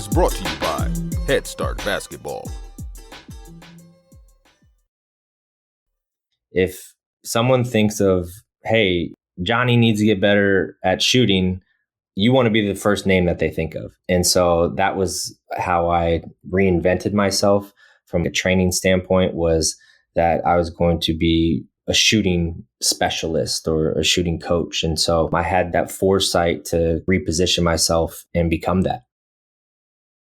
is brought to you by Head Start Basketball. If someone thinks of, hey, Johnny needs to get better at shooting, you want to be the first name that they think of. And so that was how I reinvented myself from a training standpoint, was that I was going to be a shooting specialist or a shooting coach. And so I had that foresight to reposition myself and become that.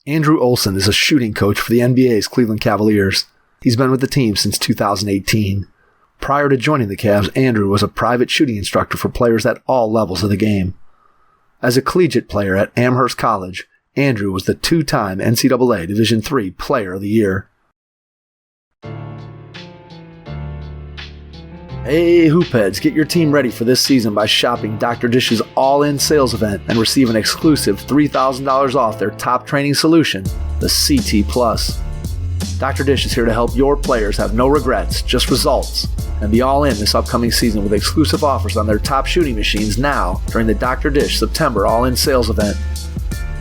Andrew Olson is a shooting coach for the NBA's Cleveland Cavaliers. He's been with the team since 2018. Prior to joining the Cavs, Andrew was a private shooting instructor for players at all levels of the game. As a collegiate player at Amherst College, Andrew was the two-time NCAA Division III Player of the Year. Hey, Hoopheads, get your team ready for this season by shopping Dr. Dish's all-in sales event and receive an exclusive $3,000 off their top training solution, the CT Plus. Dr. Dish is here to help your players have no regrets, just results, and be all in this upcoming season with exclusive offers on their top shooting machines now during the Dr. Dish September all-in sales event.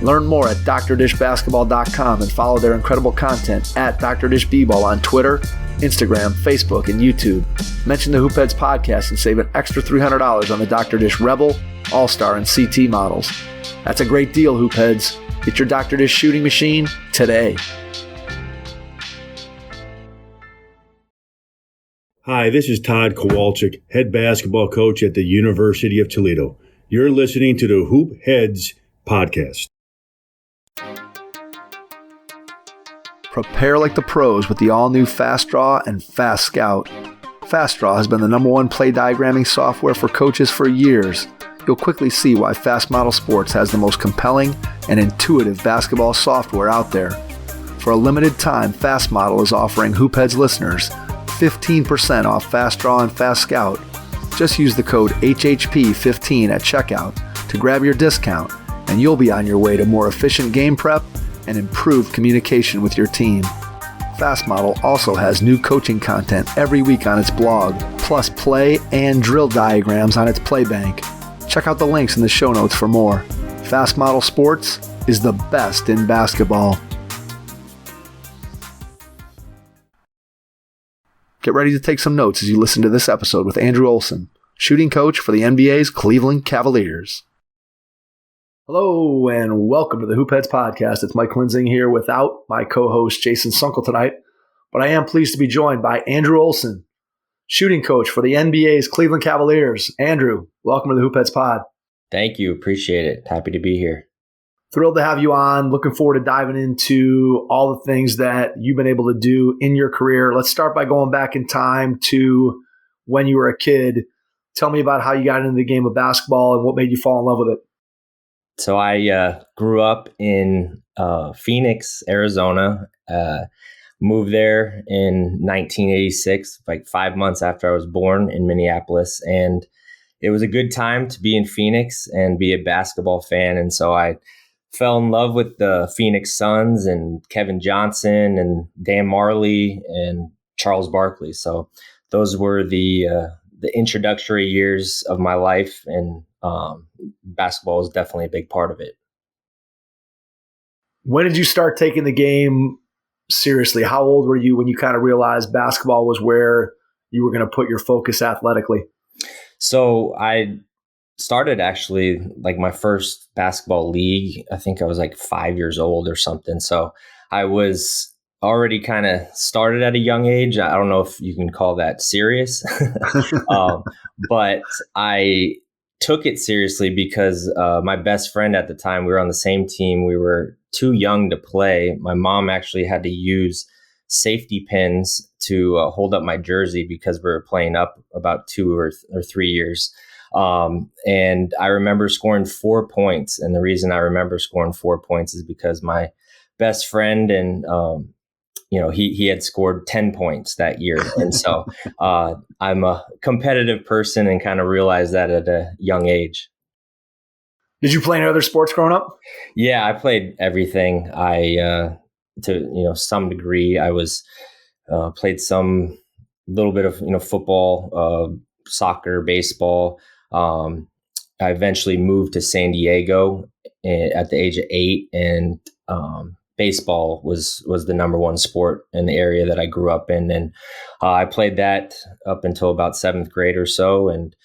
Learn more at drdishbasketball.com and follow their incredible content at Dr. Dish B-Ball on Twitter, Instagram, Facebook, and YouTube. Mention the Hoopheads podcast and save an extra $300 on the Dr. Dish Rebel, All-Star, and CT models. That's a great deal, Hoopheads. Get your Dr. Dish shooting machine today. Hi, this is Todd Kowalczyk, head basketball coach at the University of Toledo. You're listening to the Hoop Heads podcast. Prepare like the pros with the all-new Fast Draw and Fast Scout. Fast Draw has been the #1 play diagramming software for coaches for years. You'll quickly see why Fast Model Sports has the most compelling and intuitive basketball software out there. For a limited time, Fast Model is offering Hoopheads listeners 15% off Fast Draw and Fast Scout. Just use the code HHP15 at checkout to grab your discount, and you'll be on your way to more efficient game prep and improved communication with your team. Fast Model also has new coaching content every week on its blog, plus play and drill diagrams on its Playbank. Check out the links in the show notes for more. Fast Model Sports is the best in basketball. Get ready to take some notes as you listen to this episode with Andrew Olson, shooting coach for the NBA's Cleveland Cavaliers. Hello and welcome to the Hoopheads podcast. It's Mike Linsing here without my co-host Jason Sunkel tonight, but I am pleased to be joined by Andrew Olson, shooting coach for the NBA's Cleveland Cavaliers. Andrew, welcome to the Hoopheads pod. Thank you. Appreciate it. Happy to be here. Thrilled to have you on. Looking forward to diving into all the things that you've been able to do in your career. Let's start by going back in time to when you were a kid. Tell me about how you got into the game of basketball and what made you fall in love with it. So I grew up in Phoenix, Arizona, moved there in 1986, like 5 months after I was born in Minneapolis. And it was a good time to be in Phoenix and be a basketball fan. And so I fell in love with the Phoenix Suns and Kevin Johnson and Dan Marley and Charles Barkley. So those were the introductory years of my life, and basketball was definitely a big part of it. When did you start taking the game seriously? How old were you when you kind of realized basketball was where you were going to put your focus athletically? So I started actually like my first basketball league. I think I was like 5 years old or something. So I was already kind of started at a young age. I don't know if you can call that serious, but I took it seriously because my best friend at the time, we were on the same team. We were too young to play. My mom actually had to use safety pins to hold up my jersey because we were playing up about 2 or 3 years. And I remember scoring 4 points. And the reason I remember scoring 4 points is because my best friend and, he had scored 10 points that year. And so I'm a competitive person and kind of realized that at a young age. Did you play any other sports growing up? Yeah, I played everything. To some degree, I was played some little bit of football, soccer, baseball. I eventually moved to San Diego at the age of 8 and baseball was the number one sport in the area that I grew up in. And I played that up until about 7th grade or so. And,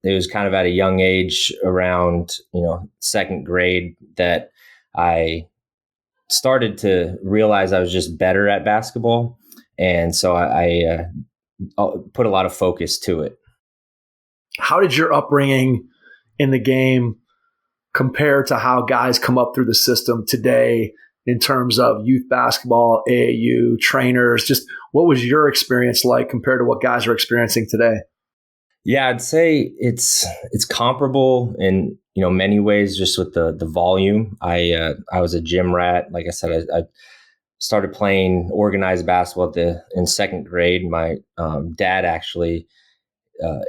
it was kind of at a young age around, 2nd grade that I started to realize I was just better at basketball. And so I put a lot of focus to it. How did your upbringing in the game compare to how guys come up through the system today in terms of youth basketball, AAU, trainers? Just what was your experience like compared to what guys are experiencing today? Yeah, I'd say it's comparable in many ways, just with the volume. I was a gym rat. Like I said, I started playing organized basketball in 2nd grade. My dad actually,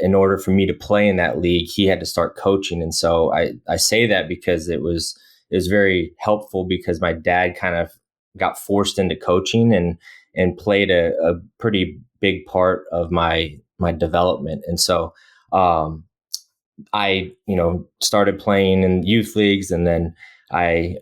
in order for me to play in that league, he had to start coaching. And so I say that because it was very helpful, because my dad kind of got forced into coaching and played a pretty big part of my development. And so I started playing in youth leagues, and then my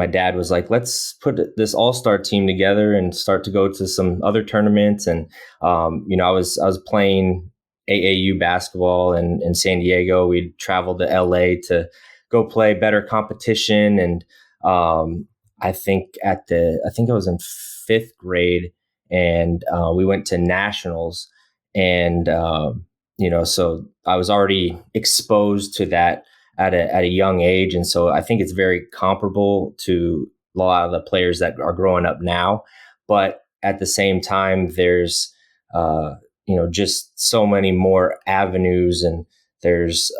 dad was like, let's put this all-star team together and start to go to some other tournaments. And, I was playing AAU basketball in San Diego. We'd travel to LA to go play better competition. And I think I was in 5th grade, and we went to nationals. And, so I was already exposed to that at a young age. And so I think it's very comparable to a lot of the players that are growing up now. But at the same time, there's, just so many more avenues, and there's,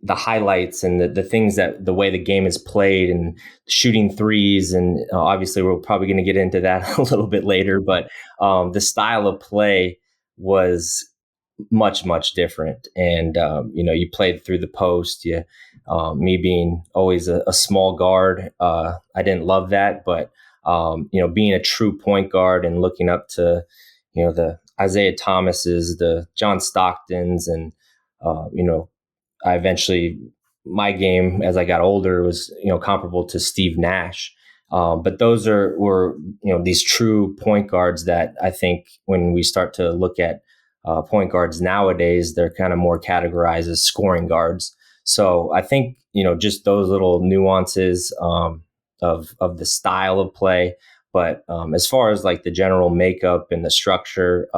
the highlights and the things that the way the game is played, and shooting threes. And obviously we're probably going to get into that a little bit later, but the style of play was much, much different. And, you played through the post. Me being always a small guard, I didn't love that, but, being a true point guard and looking up to, the Isaiah Thomases, the John Stocktons, and, I eventually, my game as I got older was, comparable to Steve Nash. But those were these true point guards that I think when we start to look at point guards nowadays, they're kind of more categorized as scoring guards. So I think, just those little nuances of the style of play. But as far as like the general makeup and the structure,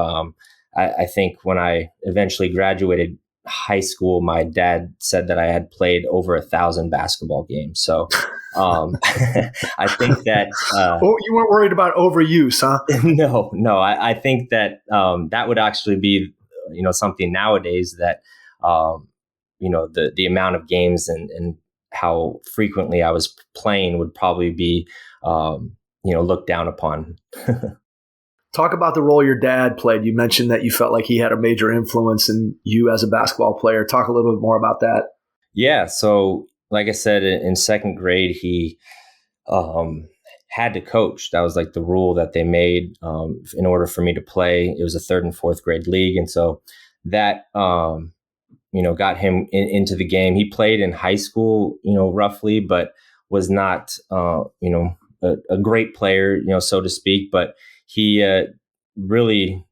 I think when I eventually graduated high school, my dad said that I had played over 1,000 basketball games. So I think that you weren't worried about overuse, huh? No. I think that that would actually be something nowadays that the amount of games and how frequently I was playing would probably be looked down upon. Talk about the role your dad played. You mentioned that you felt like he had a major influence in you as a basketball player. Talk a little bit more about that. Yeah. So like I said, in 2nd grade, he had to coach. That was like the rule that they made in order for me to play. It was a 3rd and 4th grade league. And so that, got him into the game. He played in high school, roughly, but was not, a great player, so to speak. But he really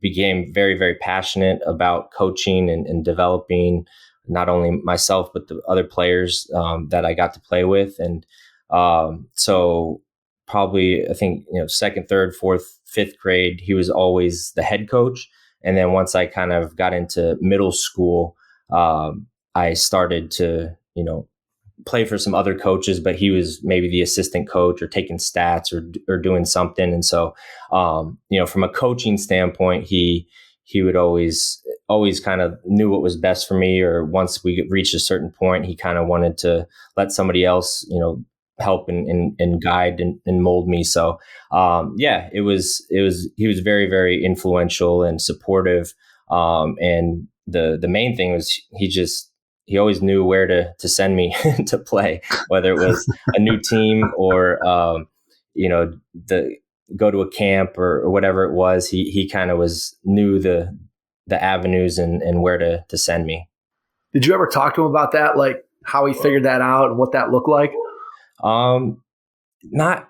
became very, very passionate about coaching and developing not only myself, but the other players that I got to play with. And so probably, I think, 2nd, 3rd, 4th, 5th grade, he was always the head coach. And then once I kind of got into middle school, I started to, play for some other coaches, but he was maybe the assistant coach or taking stats or doing something. And so, from a coaching standpoint, he would always kind of knew what was best for me. Or once we reached a certain point, he kind of wanted to let somebody else, help and guide and mold me. So, he was very, very influential and supportive. And the main thing was he always knew where to send me to play, whether it was a new team or, go to a camp or whatever it was. He kind of knew the avenues and where to send me. Did you ever talk to him about that, like how he figured that out and what that looked like? Not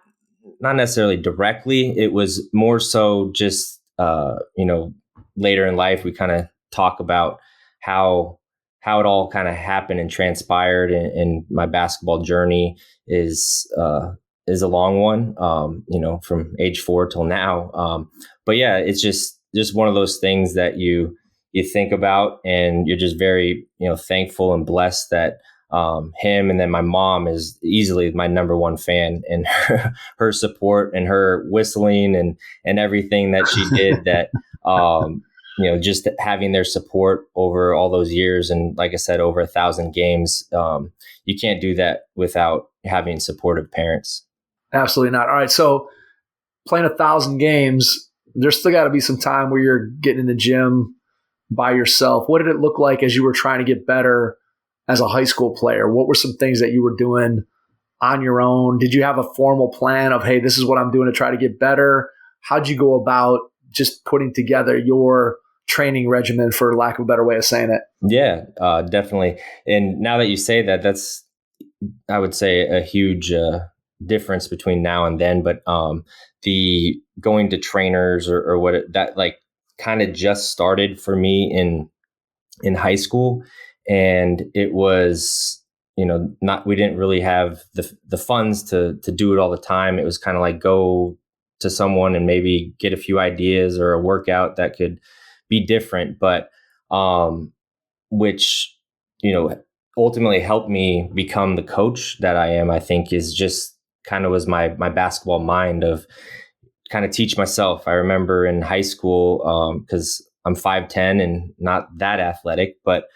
necessarily directly. It was more so just later in life we kind of talk about how it all kind of happened and transpired, and my basketball journey is a long one, from age 4 till now. But yeah, it's just one of those things that you think about, and you're just very, thankful and blessed that him, and then my mom is easily my number one fan, and her support and her whistling and everything that she did that, just having their support over all those years. And like I said, over 1,000 games, you can't do that without having supportive parents. Absolutely not. All right. So playing 1,000 games, there's still got to be some time where you're getting in the gym by yourself. What did it look like as you were trying to get better as a high school player? What were some things that you were doing on your own? Did you have a formal plan of, hey, this is what I'm doing to try to get better? How'd you go about just putting together your training regimen, for lack of a better way of saying it? Yeah, definitely. And now that you say that, that's, I would say, a huge difference between now and then. But the going to trainers or that like kind of just started for me in high school. And it was, we didn't really have the funds to do it all the time. It was kind of like go to someone and maybe get a few ideas or a workout that could be different, but which, ultimately helped me become the coach that I am. I think is just kind of was my basketball mind of kind of teach myself. I remember in high school, because I'm 5'10" and not that athletic, but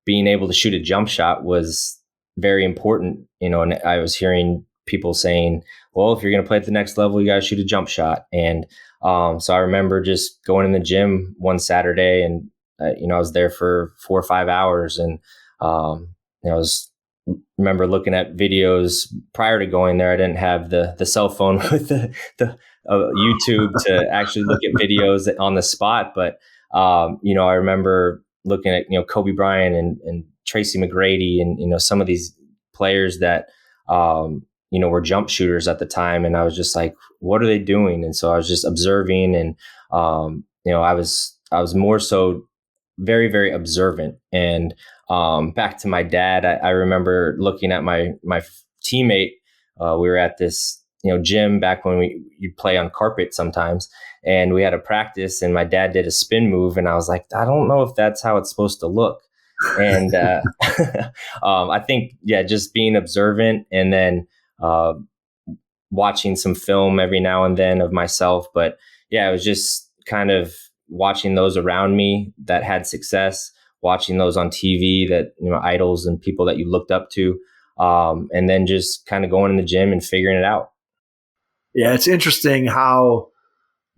being able to shoot a jump shot was very important, and I was hearing people saying, well, if you're going to play at the next level, you got to shoot a jump shot. And so I remember just going in the gym one Saturday, and I was there for 4 or 5 hours, and remember looking at videos prior to going there. I didn't have the cell phone with the YouTube to actually look at videos on the spot, but I remember looking at Kobe Bryant and Tracy McGrady and some of these players that were jump shooters at the time, and I was just like, what are they doing? And so I was just observing, and I was more so very, very observant. And back to my dad, I remember looking at my teammate. We were at this gym back when you'd play on carpet sometimes, and we had a practice, and my dad did a spin move, and I was like, I don't know if that's how it's supposed to look. And I think, just being observant, and then watching some film every now and then of myself. But it was just kind of watching those around me that had success, watching those on TV that, idols and people that you looked up to, and then just kind of going in the gym and figuring it out. Yeah, it's interesting how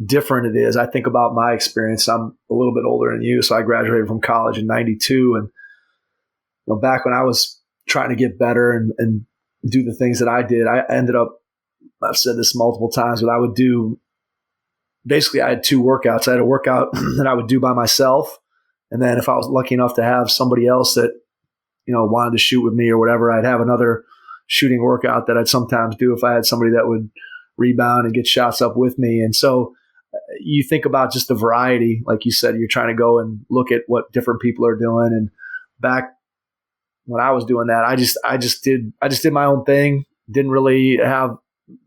different it is. I think about my experience. I'm a little bit older than you, so I graduated from college in '92, and back when I was trying to get better and do the things that I did, I ended up, I've said this multiple times, but I would do, basically I had 2 workouts. I had a workout that I would do by myself, and then if I was lucky enough to have somebody else that wanted to shoot with me or whatever, I'd have another shooting workout that I'd sometimes do if I had somebody that would rebound and get shots up with me. And so you think about just the variety, like you said, you're trying to go and look at what different people are doing. And back when I was doing that, I just did my own thing. Didn't really have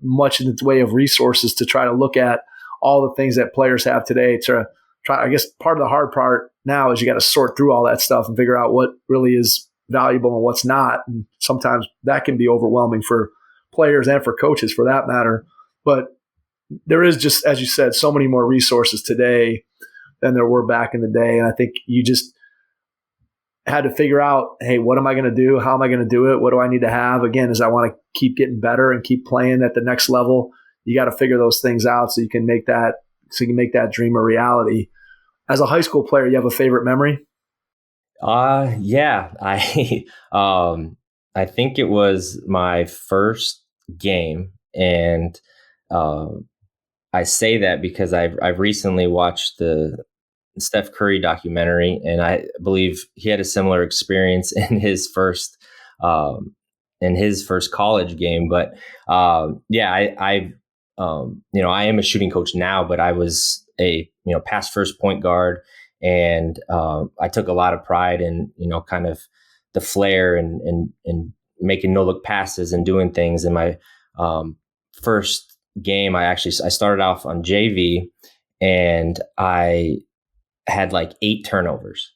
much in the way of resources to try to look at all the things that players have today to try. I guess part of the hard part now is you got to sort through all that stuff and figure out what really is valuable and what's not. And sometimes that can be overwhelming for players and for coaches for that matter. But there is, just as you said, so many more resources today than there were back in the day. And I think you just had to figure out, hey, what am I going to do? How am I going to do it? What do I need to have? Again, as I want to keep getting better and keep playing at the next level, you got to figure those things out so you can make that dream a reality. As a high school player, you have a favorite memory? Yeah. I think it was my first game, and I say that because I've recently watched the Steph Curry documentary, and I believe he had a similar experience in his first college game. But I am a shooting coach now, but I was a pass first point guard, and I took a lot of pride in kind of the flair and making no look passes and doing things. In my first game, I started off on JV, and I had like 8 turnovers.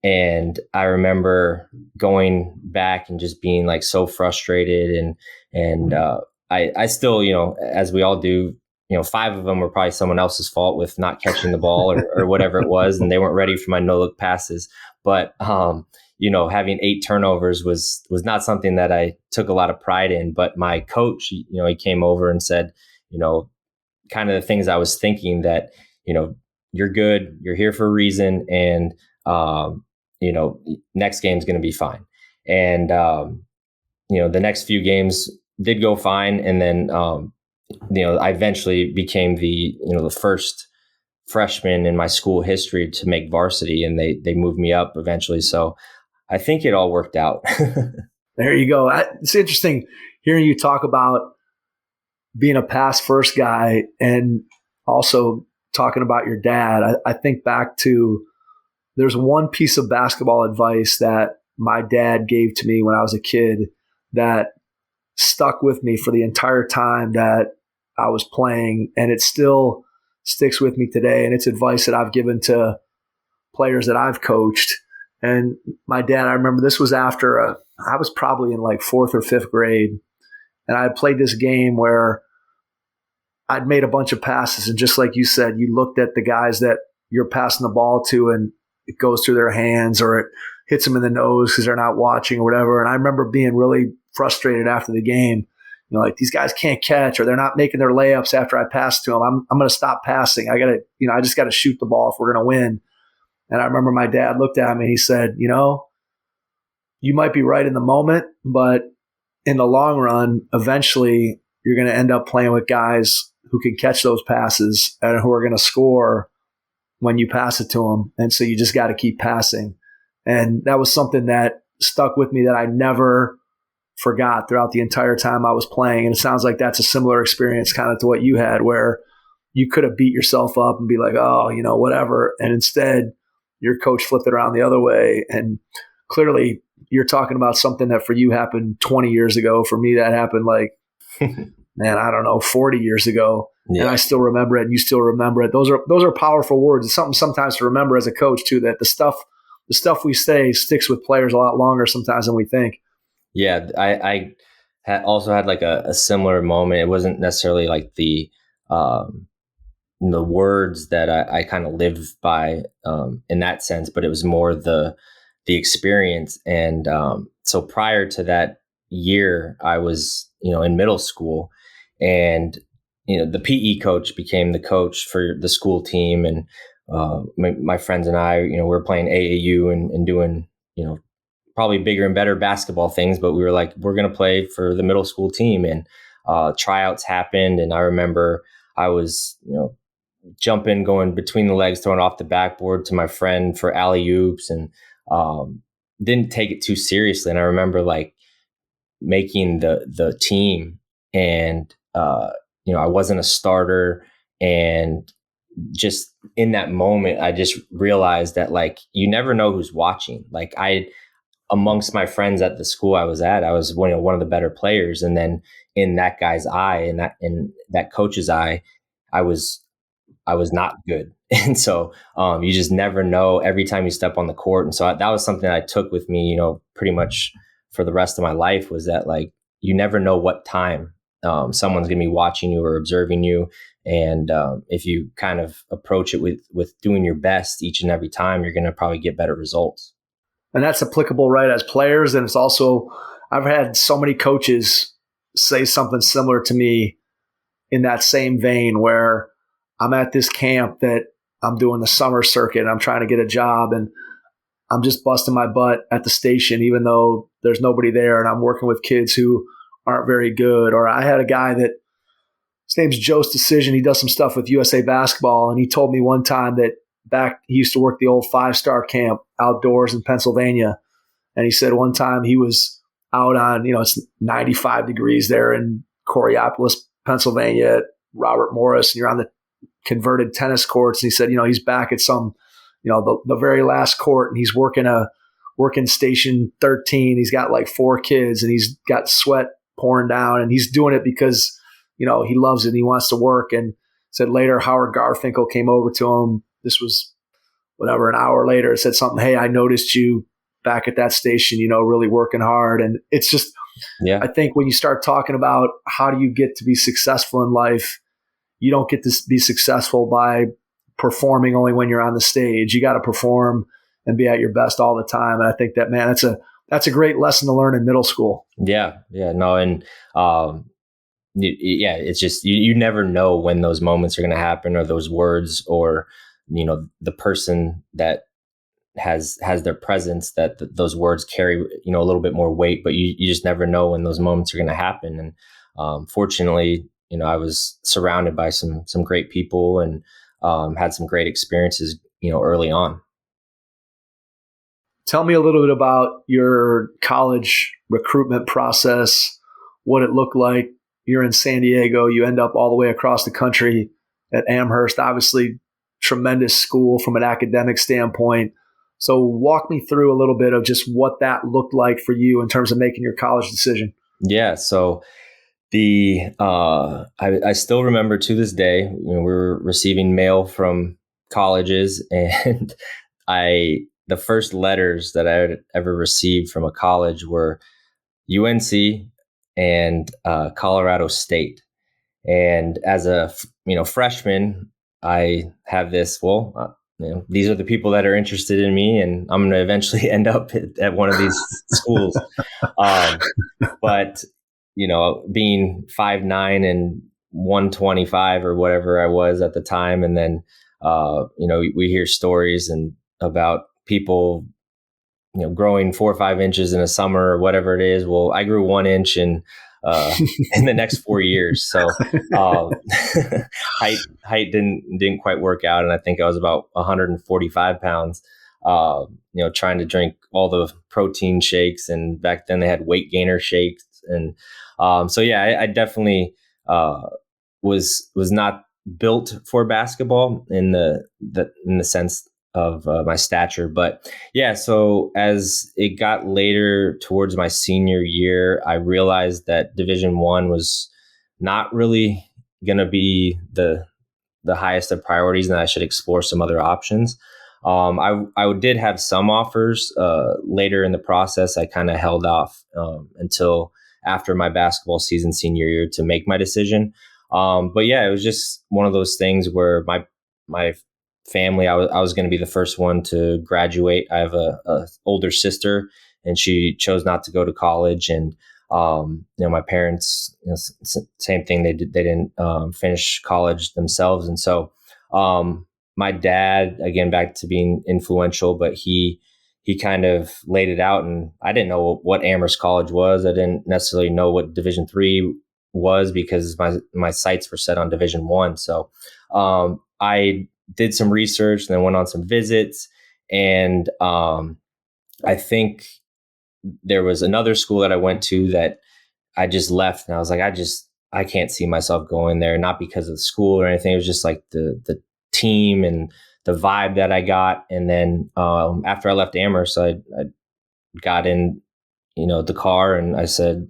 And I remember going back and just being like so frustrated, and I still, as we all do, 5 of them were probably someone else's fault with not catching the ball or whatever it was, and they weren't ready for my no look passes. But having 8 turnovers was not something that I took a lot of pride in. But my coach, he came over and said, kind of the things I was thinking, that you're good, you're here for a reason, and next game's going to be fine. And the next few games did go fine, and then I eventually became the first freshman in my school history to make varsity, and they moved me up eventually. So I think it all worked out. There you go. It's interesting hearing you talk about being a pass first guy and also talking about your dad. I think back to, there's one piece of basketball advice that my dad gave to me when I was a kid that stuck with me for the entire time that I was playing, and it still sticks with me today. And it's advice that I've given to players that I've coached. And my dad, I remember this was after I was probably in like 4th or 5th grade, and I had played this game where I'd made a bunch of passes, and just like you said, you looked at the guys that you're passing the ball to, and it goes through their hands or it hits them in the nose because they're not watching or whatever. And I remember being really frustrated after the game. Like, these guys can't catch, or they're not making their layups after I pass to them. I'm going to stop passing. I just got to shoot the ball if we're going to win. And I remember my dad looked at me and he said, you might be right in the moment, but in the long run, eventually you're going to end up playing with guys who can catch those passes and who are going to score when you pass it to them. And so you just got to keep passing. And that was something that stuck with me that I never forgot throughout the entire time I was playing. And it sounds like that's a similar experience kind of to what you had, where you could have beat yourself up and be like, oh, whatever. And instead your coach flipped it around the other way. And clearly you're talking about something that for you happened 20 years ago. For me, that happened like, man, I don't know, 40 years ago. Yeah. And I still remember it, and you still remember it. Those are powerful words. It's something sometimes to remember as a coach too, that the stuff we say sticks with players a lot longer sometimes than we think. Yeah, I also had like a similar moment. It wasn't necessarily like the words that I kind of live by in that sense, but it was more the experience. And so prior to that year, I was in middle school, and the PE coach became the coach for the school team, and my friends and I, we were playing AAU and doing probably bigger and better basketball things, but we were like, we're going to play for the middle school team. And tryouts happened. And I remember I was, jumping, going between the legs, throwing off the backboard to my friend for alley-oops, and didn't take it too seriously. And I remember like making the team, and, I wasn't a starter. And just in that moment, I just realized that like, you never know who's watching. Like amongst my friends at the school I was at, I was one of the better players. And then in that guy's eye, and in that coach's eye, I was not good. And so you just never know every time you step on the court. And so that was something I took with me, pretty much for the rest of my life, was that like, you never know what time someone's going to be watching you or observing you. And if you kind of approach it with doing your best each and every time, you're going to probably get better results. And that's applicable, right, as players. And it's also, I've had so many coaches say something similar to me in that same vein, where I'm at this camp that I'm doing the summer circuit, and I'm trying to get a job, and I'm just busting my butt at the station, even though there's nobody there, and I'm working with kids who aren't very good. Or I had a guy that, his name's Joe's Decision. He does some stuff with USA Basketball, and he told me one time that he used to work the old 5-star camp outdoors in Pennsylvania. And he said one time he was out on, it's 95 degrees there in Coraopolis, Pennsylvania at Robert Morris, and you're on the converted tennis courts. And he said, he's back at some, the very last court, and he's working station 13. He's got like 4 kids, and he's got sweat pouring down, and he's doing it because, he loves it and he wants to work. And said later Howard Garfinkel came over to him. This was whatever, an hour later, said something, "Hey, I noticed you back at that station, really working hard." And it's just, I think when you start talking about how do you get to be successful in life, you don't get to be successful by performing only when you're on the stage. You got to perform and be at your best all the time. And I think that, man, that's a great lesson to learn in middle school. Yeah. No. And, it's just, you never know when those moments are going to happen, or those words, or, the person that has their presence, that those words carry, a little bit more weight, but you just never know when those moments are going to happen. And, fortunately, I was surrounded by some great people, and, had some great experiences, early on. Tell me a little bit about your college recruitment process, what it looked like. You're in San Diego, you end up all the way across the country at Amherst, obviously tremendous school from an academic standpoint. So walk me through a little bit of just what that looked like for you in terms of making your college decision. Yeah. So I still remember to this day, we were receiving mail from colleges, and the first letters that I had ever received from a college were UNC and Colorado State. And as a freshman, I have this, these are the people that are interested in me, and I'm going to eventually end up at one of these schools. But being 5'9" and 125 or whatever I was at the time, and then we hear stories about people growing 4 or 5 inches in a summer or whatever it is. Well, I grew 1 inch in the next 4 years. So height didn't quite work out. And I think I was about 145 pounds, trying to drink all the protein shakes. And back then they had weight gainer shakes. And I definitely was not built for basketball in the sense of my stature. But so as it got later towards my senior year, I realized that Division I was not really going to be the highest of priorities, and I should explore some other options. I did have some offers later in the process. I kind of held off until after my basketball season senior year to make my decision. It was just one of those things where my family, I was going to be the first one to graduate. I have a older sister, and she chose not to go to college. And my parents, same thing. They didn't finish college themselves, and so my dad, again, back to being influential, but he kind of laid it out, and I didn't know what Amherst College was. I didn't necessarily know what Division III was because my sights were set on Division I. So I did some research, and then went on some visits, and I think there was another school that I went to that I just left, and I was like, I can't see myself going there, not because of the school or anything. It was just like the team and the vibe that I got. And then after I left Amherst, I got in, the car, and I said,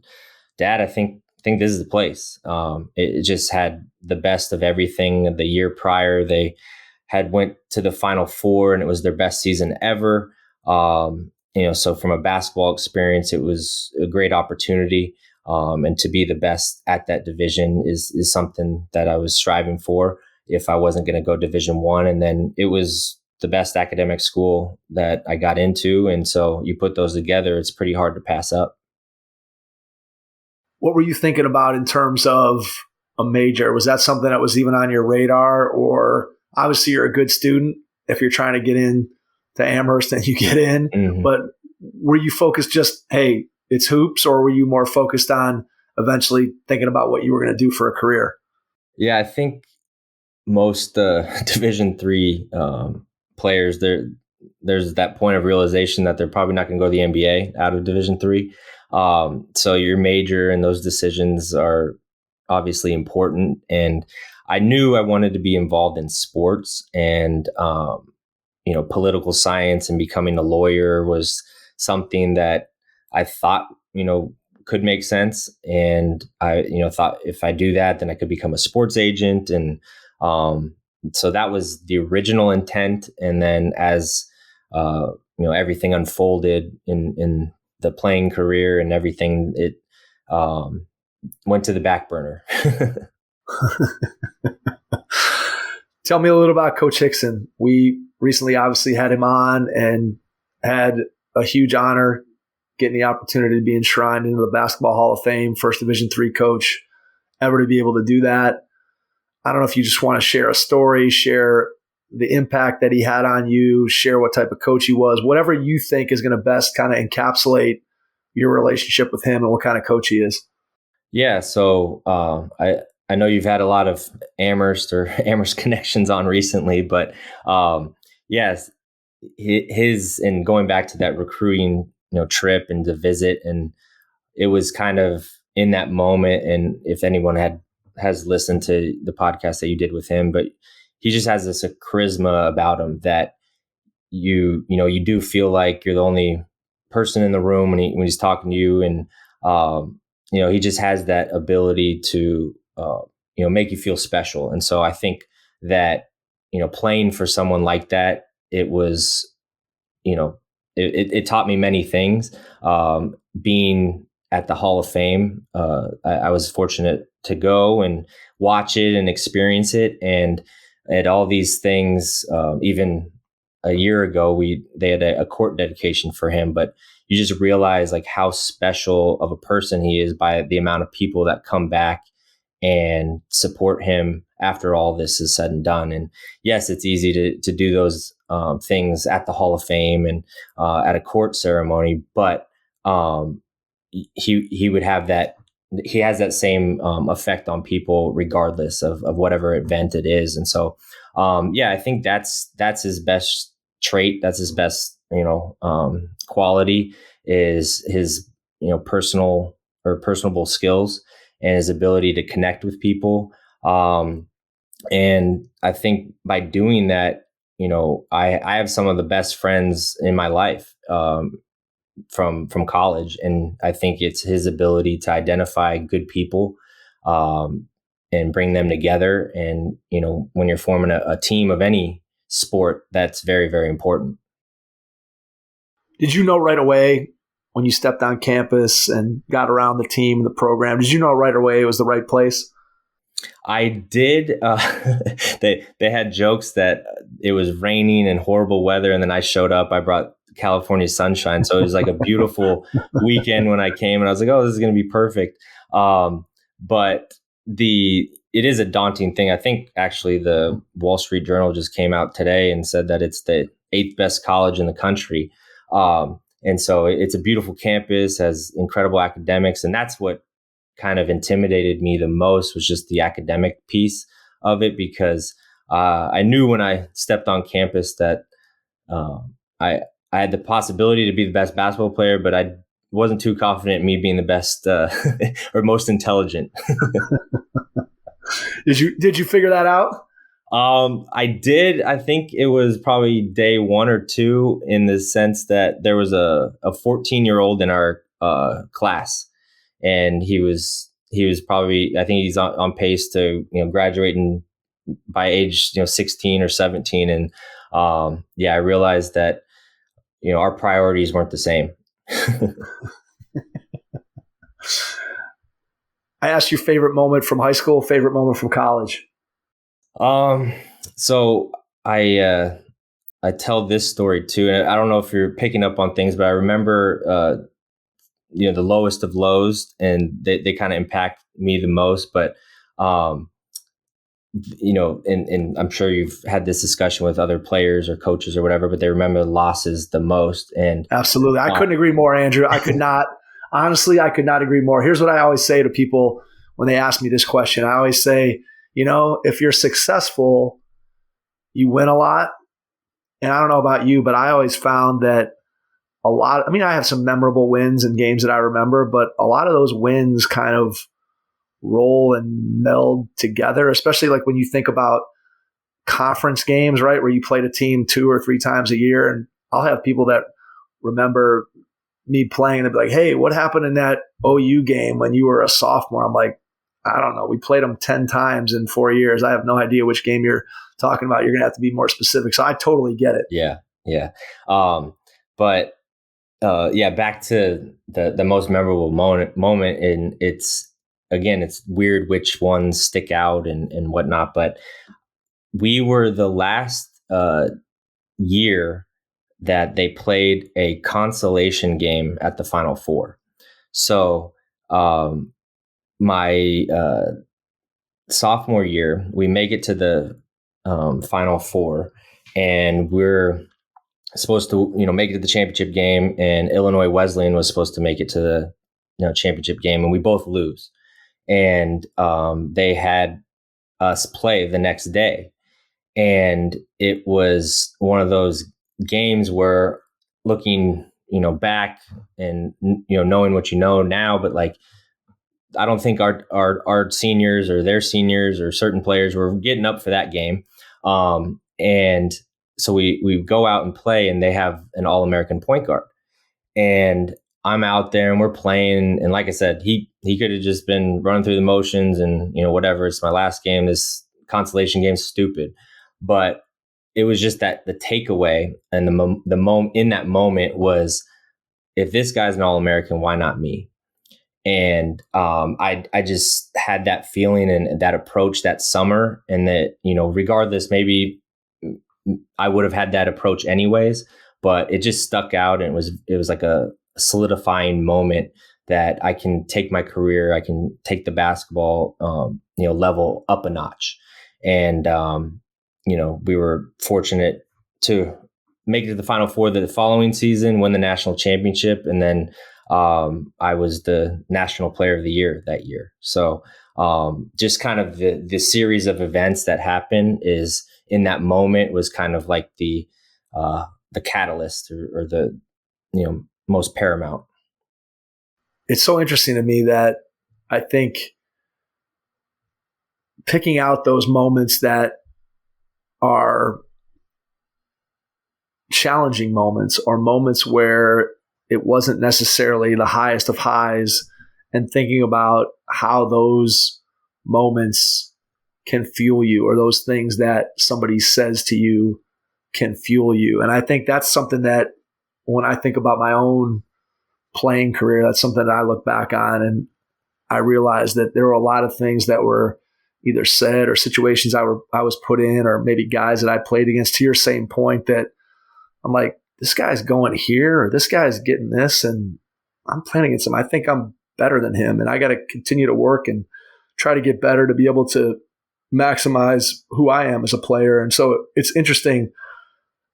"Dad, I think this is the place." It just had the best of everything. The year prior, they had went to the Final Four, and it was their best season ever. So from a basketball experience, it was a great opportunity. And to be the best at that division is something that I was striving for if I wasn't going to go Division I. And then it was the best academic school that I got into. And so you put those together, it's pretty hard to pass up. What were you thinking about in terms of a major? Was that something that was even on your radar? Or obviously you're a good student if you're trying to get in to Amherst and you get in, but were you focused just, hey, it's hoops, or were you more focused on eventually thinking about what you were going to do for a career? Yeah, I think most Division III players, there's that point of realization that they're probably not going to go to the NBA out of Division III. So your major and those decisions are obviously important. And I knew I wanted to be involved in sports, and political science and becoming a lawyer was something that I thought could make sense. And I thought if I do that, then I could become a sports agent. And so that was the original intent. And then as everything unfolded in the playing career and everything, it went to the back burner. Tell me a little about Coach Hickson. We recently obviously had him on and had a huge honor getting the opportunity to be enshrined into the Basketball Hall of Fame, first Division III coach ever to be able to do that. I don't know if you just want to share a story, share the impact that he had on you, share what type of coach he was, whatever you think is going to best kind of encapsulate your relationship with him and what kind of coach he is. Yeah. So I know you've had a lot of Amherst connections on recently, but yes, his, and going back to that recruiting trip and to visit, and it was kind of in that moment. And if anyone has listened to the podcast that you did with him, but he just has this charisma about him that you do feel like you're the only person in the room when he's talking to you, and he just has that ability to make you feel special. And so I think that playing for someone like that, it was it taught me many things. Being at the Hall of Fame, I was fortunate to go and watch it and experience it, and at all these things. Even a year ago, they had a court dedication for him, but you just realize like how special of a person he is by the amount of people that come back and support him after all this is said and done. And yes, it's easy to do those things at the Hall of Fame and at a court ceremony, but he would have that. He has that same effect on people regardless of whatever event it is. And so, I think that's his best trait. That's his best, quality, is his, personable skills and his ability to connect with people. And I think by doing that, I have some of the best friends in my life, from college. And I think it's his ability to identify good people, and bring them together. And, when you're forming a team of any sport, that's very, very important. Did you know right away when you stepped on campus and got around the team and the program, did you know right away it was the right place? I did. They had jokes that it was raining and horrible weather, and then I showed up. I brought California sunshine, so it was like a beautiful weekend when I came, and I was like, "Oh, this is going to be perfect." But it is a daunting thing. I think actually the Wall Street Journal just came out today and said that it's the 8th best college in the country. And so it's a beautiful campus, has incredible academics. And that's what kind of intimidated me the most, was just the academic piece of it, because I knew when I stepped on campus that I had the possibility to be the best basketball player, but I wasn't too confident in me being the best or most intelligent. Did you figure that out? I did. I think it was probably day 1 or 2, in the sense that there was a 14-year-old in our class, and he was probably, I think he's on pace to graduate by age 16 or 17. And I realized that our priorities weren't the same. I asked your favorite moment from high school, favorite moment from college. So I tell this story too, and I don't know if you're picking up on things, but I remember, the lowest of lows, and they kind of impact me the most. But, and I'm sure you've had this discussion with other players or coaches or whatever, but they remember losses the most. And absolutely. I couldn't agree more, Andrew. I could not, honestly, I could not agree more. Here's what I always say to people when they ask me this question. I always say, if you're successful, you win a lot. And I don't know about you, but I always found that I have some memorable wins and games that I remember, but a lot of those wins kind of roll and meld together, especially like when you think about conference games, right? Where you played a team 2 or 3 times a year. And I'll have people that remember me playing and they'll be like, hey, what happened in that OU game when you were a sophomore? I'm like, I don't know. We played them 10 times in 4 years. I have no idea which game you're talking about. You're going to have to be more specific. So I totally get it. Yeah. Yeah. Back to the most memorable moment. And it's weird which ones stick out and whatnot, but we were the last year that they played a consolation game at the Final Four. So my sophomore year, we make it to the Final Four, and we're supposed to, make it to the championship game, and Illinois Wesleyan was supposed to make it to the championship game, and we both lose. And they had us play the next day. And it was one of those games where looking, back and, knowing what you know now, but like, I don't think our seniors or their seniors or certain players were getting up for that game. And so we go out and play, and they have an All-American point guard. And I'm out there and we're playing. And like I said, he could have just been running through the motions and, whatever. It's my last game. This consolation game's stupid. But it was just that the takeaway and the moment in that moment was, if this guy's an All-American, why not me? And I just had that feeling and that approach that summer, and that, regardless, maybe I would have had that approach anyways, but it just stuck out. And it was like a solidifying moment that I can take my career, I can take the basketball, level up a notch. And, we were fortunate to make it to the Final Four the following season, win the national championship. And then I was the National Player of the Year that year. So just kind of the series of events that happened is in that moment was kind of like the catalyst or the, most paramount. It's so interesting to me that I think picking out those moments that are challenging moments, or moments where it wasn't necessarily the highest of highs, and thinking about how those moments can fuel you, or those things that somebody says to you can fuel you. And I think that's something that when I think about my own playing career, that's something that I look back on, and I realize that there were a lot of things that were either said or situations I was put in, or maybe guys that I played against, to your same point, that I'm like, this guy's going here, or this guy's getting this, and I'm playing against him. I think I'm better than him, and I got to continue to work and try to get better to be able to maximize who I am as a player. And so it's interesting.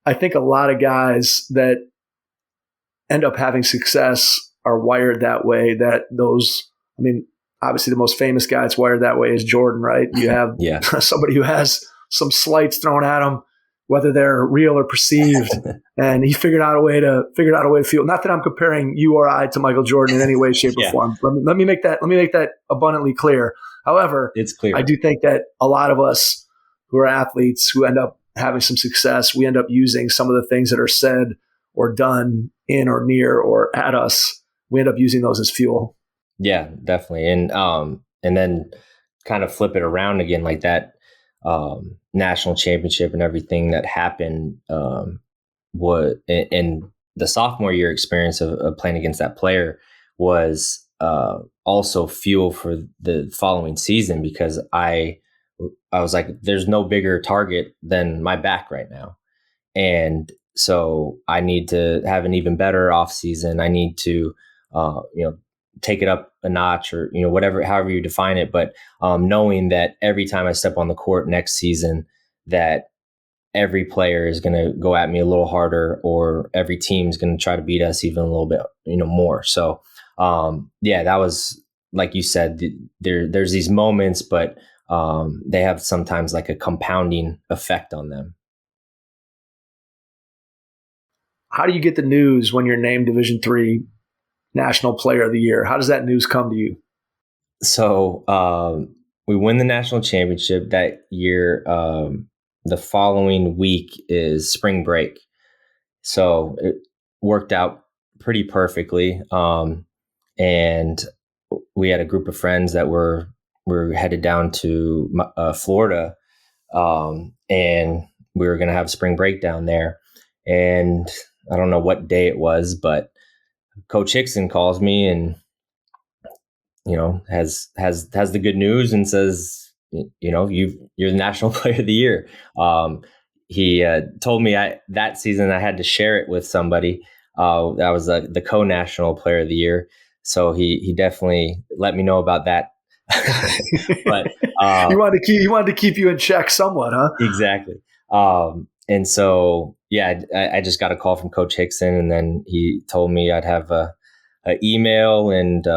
I think a lot of guys that end up having success are wired that way, obviously the most famous guy that's wired that way is Jordan, right? You have somebody who has some slights thrown at him, whether they're real or perceived, and he figured out a way to feel. Not that I'm comparing you or I to Michael Jordan in any way, shape, or form. Let me make that abundantly clear. However, it's clear. I do think that a lot of us who are athletes who end up having some success, we end up using some of the things that are said or done in or near or at us. We end up using those as fuel. Yeah, definitely. And then kind of flip it around again, like that national championship and everything that happened in the sophomore year experience of playing against that player was also fuel for the following season, because I was like, there's no bigger target than my back right now. And so I need to have an even better off season. I need to, take it up a notch, or, however you define it. But knowing that every time I step on the court next season, that every player is going to go at me a little harder, or every team is going to try to beat us even a little bit, more. So, that was, like you said, there's these moments, but they have sometimes like a compounding effect on them. how do you get the news when you're named Division III National Player of the Year? How does that news come to you? So we win the national championship that year. The following week is spring break. So it worked out pretty perfectly. And we had a group of friends that were headed down to Florida. And we were going to have spring break down there. And I don't know what day it was, but Coach Hickson calls me and, has the good news and says, you're the National Player of the Year. He told me that season I had to share it with somebody. That was the co-National Player of the Year. So he definitely let me know about that. But he wanted to keep you in check somewhat, huh? Exactly. And so, I just got a call from Coach Hickson, and then he told me I'd have a email and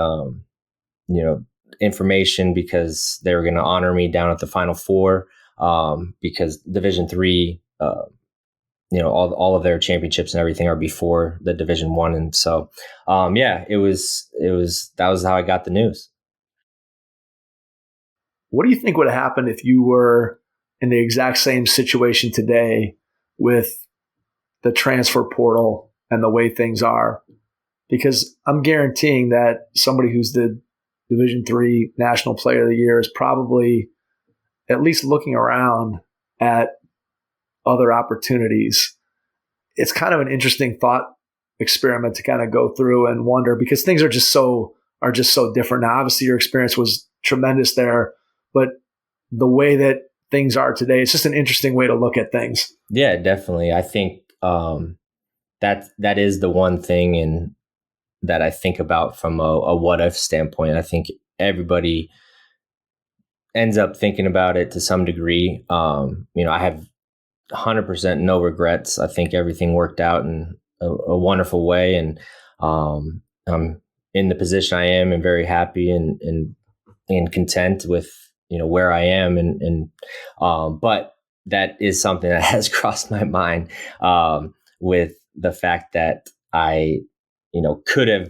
information because they were going to honor me down at the Final Four, because Division III, all of their championships and everything are before the Division I, and so that was how I got the news. What do you think would have happened if you were in the exact same situation today with the transfer portal and the way things are? Because I'm guaranteeing that somebody who's the Division III National Player of the Year is probably at least looking around at other opportunities. It's kind of an interesting thought experiment to kind of go through and wonder, because things are just so different now. Obviously, your experience was tremendous there, but the way that things are today, it's just an interesting way to look at things. Yeah, definitely. I think that is the one thing that I think about from a what if standpoint. I think everybody ends up thinking about it to some degree. I have 100% no regrets. I think everything worked out in a wonderful way, and I'm in the position I am and very happy and content with where I am, and but that is something that has crossed my mind with the fact that I could have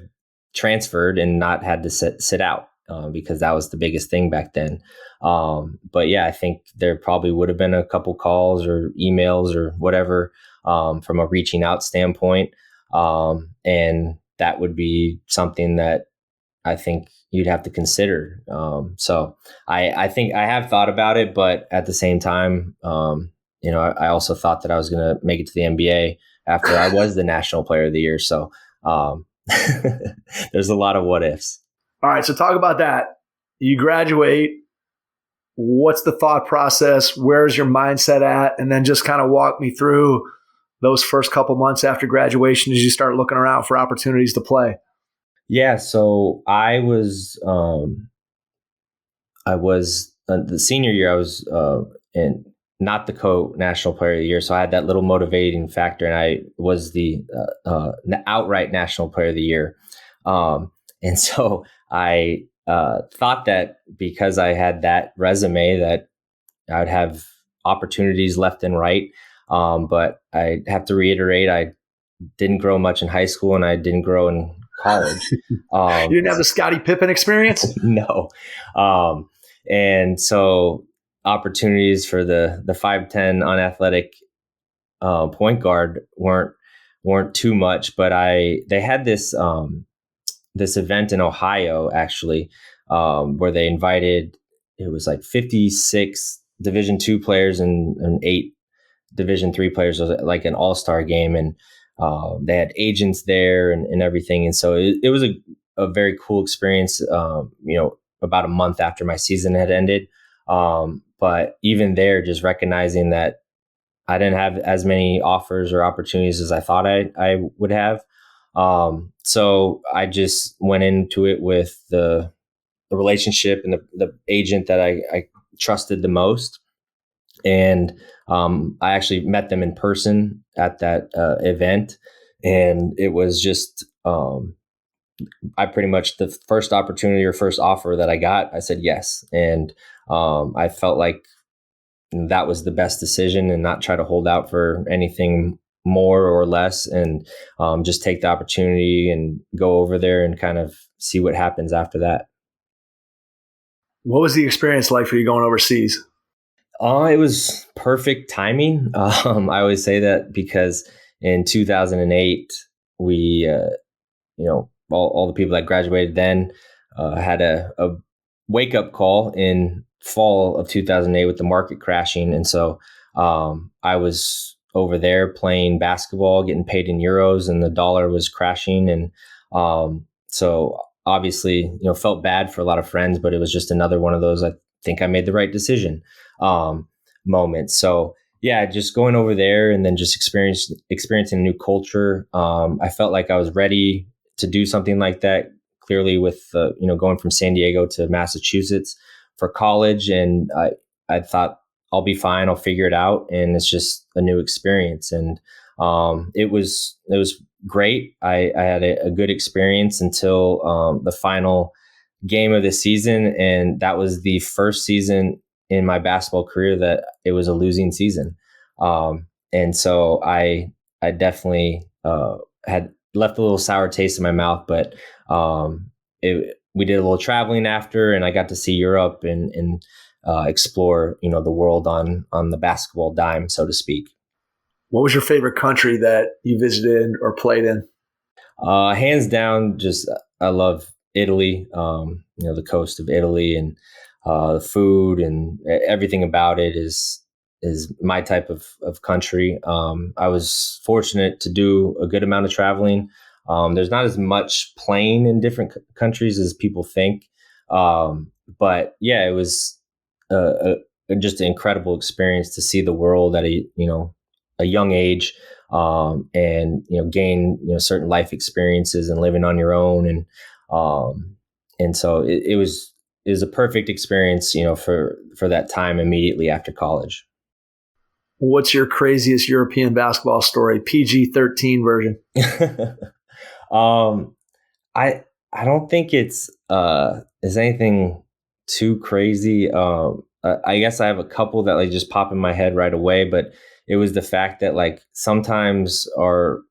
transferred and not had to sit out, because that was the biggest thing back then. But I think there probably would have been a couple calls or emails or whatever from a reaching out standpoint. And that would be something that I think you'd have to consider. So I think I have thought about it, but at the same time, I also thought that I was going to make it to the NBA after I was the National Player of the Year. So there's a lot of what ifs. All right. So talk about that. You graduate. What's the thought process? Where's your mindset at? And then just kind of walk me through those first couple months after graduation as you start looking around for opportunities to play. Yeah. So I was the senior year, I was in not the co-National Player of the Year. So I had that little motivating factor, and I was the outright National Player of the Year. And so I thought that because I had that resume that I would have opportunities left and right. But I have to reiterate, I didn't grow much in high school, and I didn't grow in college. You didn't have the Scottie Pippen experience? No. And so opportunities for the 5'10" unathletic point guard weren't too much, but they had this event in Ohio, actually, where they invited, it was like 56 Division II players and 8 Division III players. It was like an all-star game, and they had agents there and everything. And so it was a very cool experience, about a month after my season had ended. But even there, just recognizing that I didn't have as many offers or opportunities as I thought I would have. So I just went into it with the relationship and the agent that I trusted the most. And I actually met them in person at that event. And it was just, I pretty much, the first opportunity or first offer that I got, I said yes. And I felt like that was the best decision, and not try to hold out for anything more or less, and just take the opportunity and go over there and kind of see what happens after that. What was the experience like for you going overseas? It was perfect timing. I always say that because in 2008, we, all the people that graduated then had a wake-up call in fall of 2008 with the market crashing. And so I was over there playing basketball, getting paid in euros, and the dollar was crashing. And so obviously, felt bad for a lot of friends, but it was just another one of those, I think I made the right decision moments. So yeah, just going over there and then just experiencing a new culture. I felt like I was ready to do something like that. Clearly, with going from San Diego to Massachusetts for college, and I thought I'll be fine. I'll figure it out, and it's just a new experience. And it was great. I had a good experience until the final game of the season, and that was the first season in my basketball career that it was a losing season. And so I definitely had left a little sour taste in my mouth, but we did a little traveling after, and I got to see Europe and explore, the world on the basketball dime, so to speak. What was your favorite country that you visited or played in? Hands down, just I love Italy. The coast of Italy, and the food and everything about it is my type of country. I was fortunate to do a good amount of traveling. There's not as much playing in different countries as people think. But yeah, it was just an incredible experience to see the world at a young age, and gain certain life experiences and living on your own, and so it was a perfect experience for that time immediately after college. What's your craziest European basketball story? PG-13 version. I don't think it's is anything too crazy. I guess I have a couple that just pop in my head right away, but it was the fact that sometimes our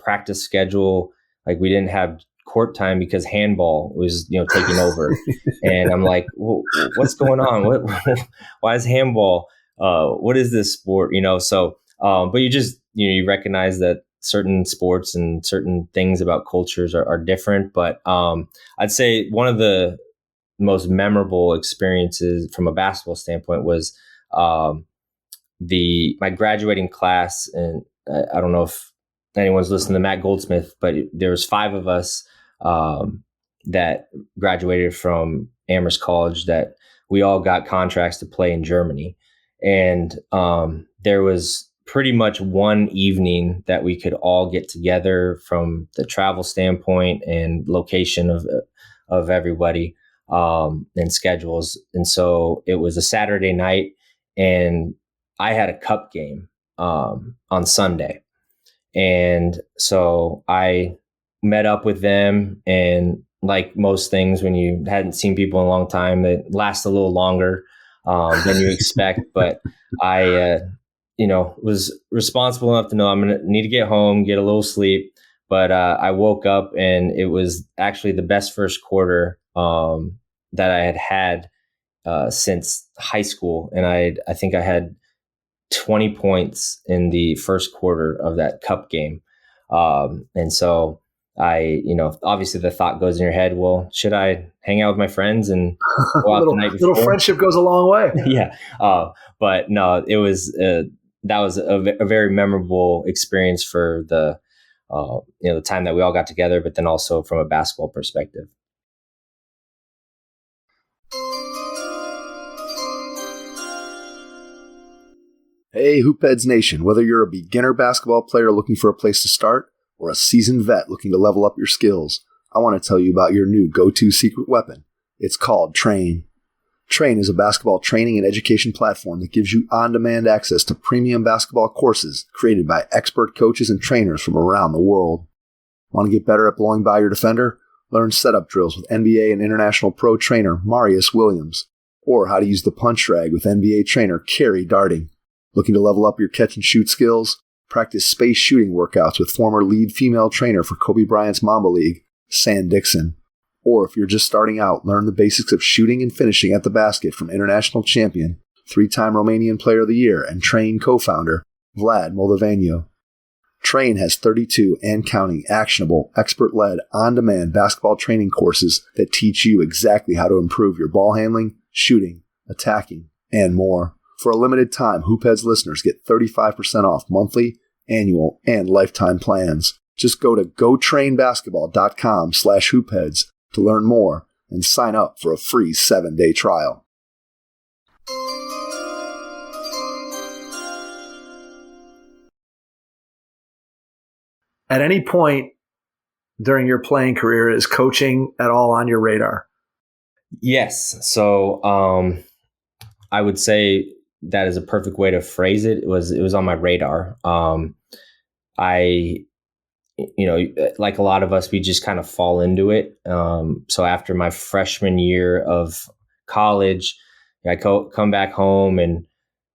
practice schedule, we didn't have court time because handball was taking over, and I'm like, well, what's going on? Why is handball? What is this sport? So but you just you recognize that certain sports and certain things about cultures are different. But I'd say one of the most memorable experiences from a basketball standpoint was my graduating class, and I don't know if anyone's listening to Matt Goldsmith, but there was 5 of us that graduated from Amherst College that we all got contracts to play in Germany. And there was pretty much one evening that we could all get together from the travel standpoint and location of everybody, and schedules. And so it was a Saturday night, and I had a cup game on Sunday. And so I met up with them, and like most things, when you hadn't seen people in a long time, it lasts a little longer than you expect. But I, was responsible enough to know I'm going to need to get home, get a little sleep. But I woke up, and it was actually the best first quarter that I had since high school. And I think I had 20 points in the first quarter of that cup game. And so obviously the thought goes in your head, well, should I hang out with my friends and go out the night before? Little friendship goes a long way. Yeah. But no, it was, that was a very memorable experience for the time that we all got together, but then also from a basketball perspective. Hey, Hoopheads Nation, whether you're a beginner basketball player looking for a place to start or a seasoned vet looking to level up your skills, I want to tell you about your new go-to secret weapon. It's called Train. Train is a basketball training and education platform that gives you on-demand access to premium basketball courses created by expert coaches and trainers from around the world. Want to get better at blowing by your defender? Learn setup drills with NBA and international pro trainer Marius Williams, or how to use the punch drag with NBA trainer Kerry Darding. Looking to level up your catch and shoot skills? Practice space shooting workouts with former lead female trainer for Kobe Bryant's Mamba League, San Dixon. Or if you're just starting out, learn the basics of shooting and finishing at the basket from international champion, 3-time Romanian Player of the Year, and Train co-founder, Vlad Moldovanio. Train has 32 and counting actionable, expert-led, on-demand basketball training courses that teach you exactly how to improve your ball handling, shooting, attacking, and more. For a limited time, Hoopheads listeners get 35% off monthly, annual, and lifetime plans. Just go to gotrainbasketball.com/hoopheads to learn more and sign up for a free 7-day trial. At any point during your playing career, is coaching at all on your radar? Yes. So I would say that is a perfect way to phrase it. It was on my radar. I, like a lot of us, we just kind of fall into it. So after my freshman year of college, I come back home and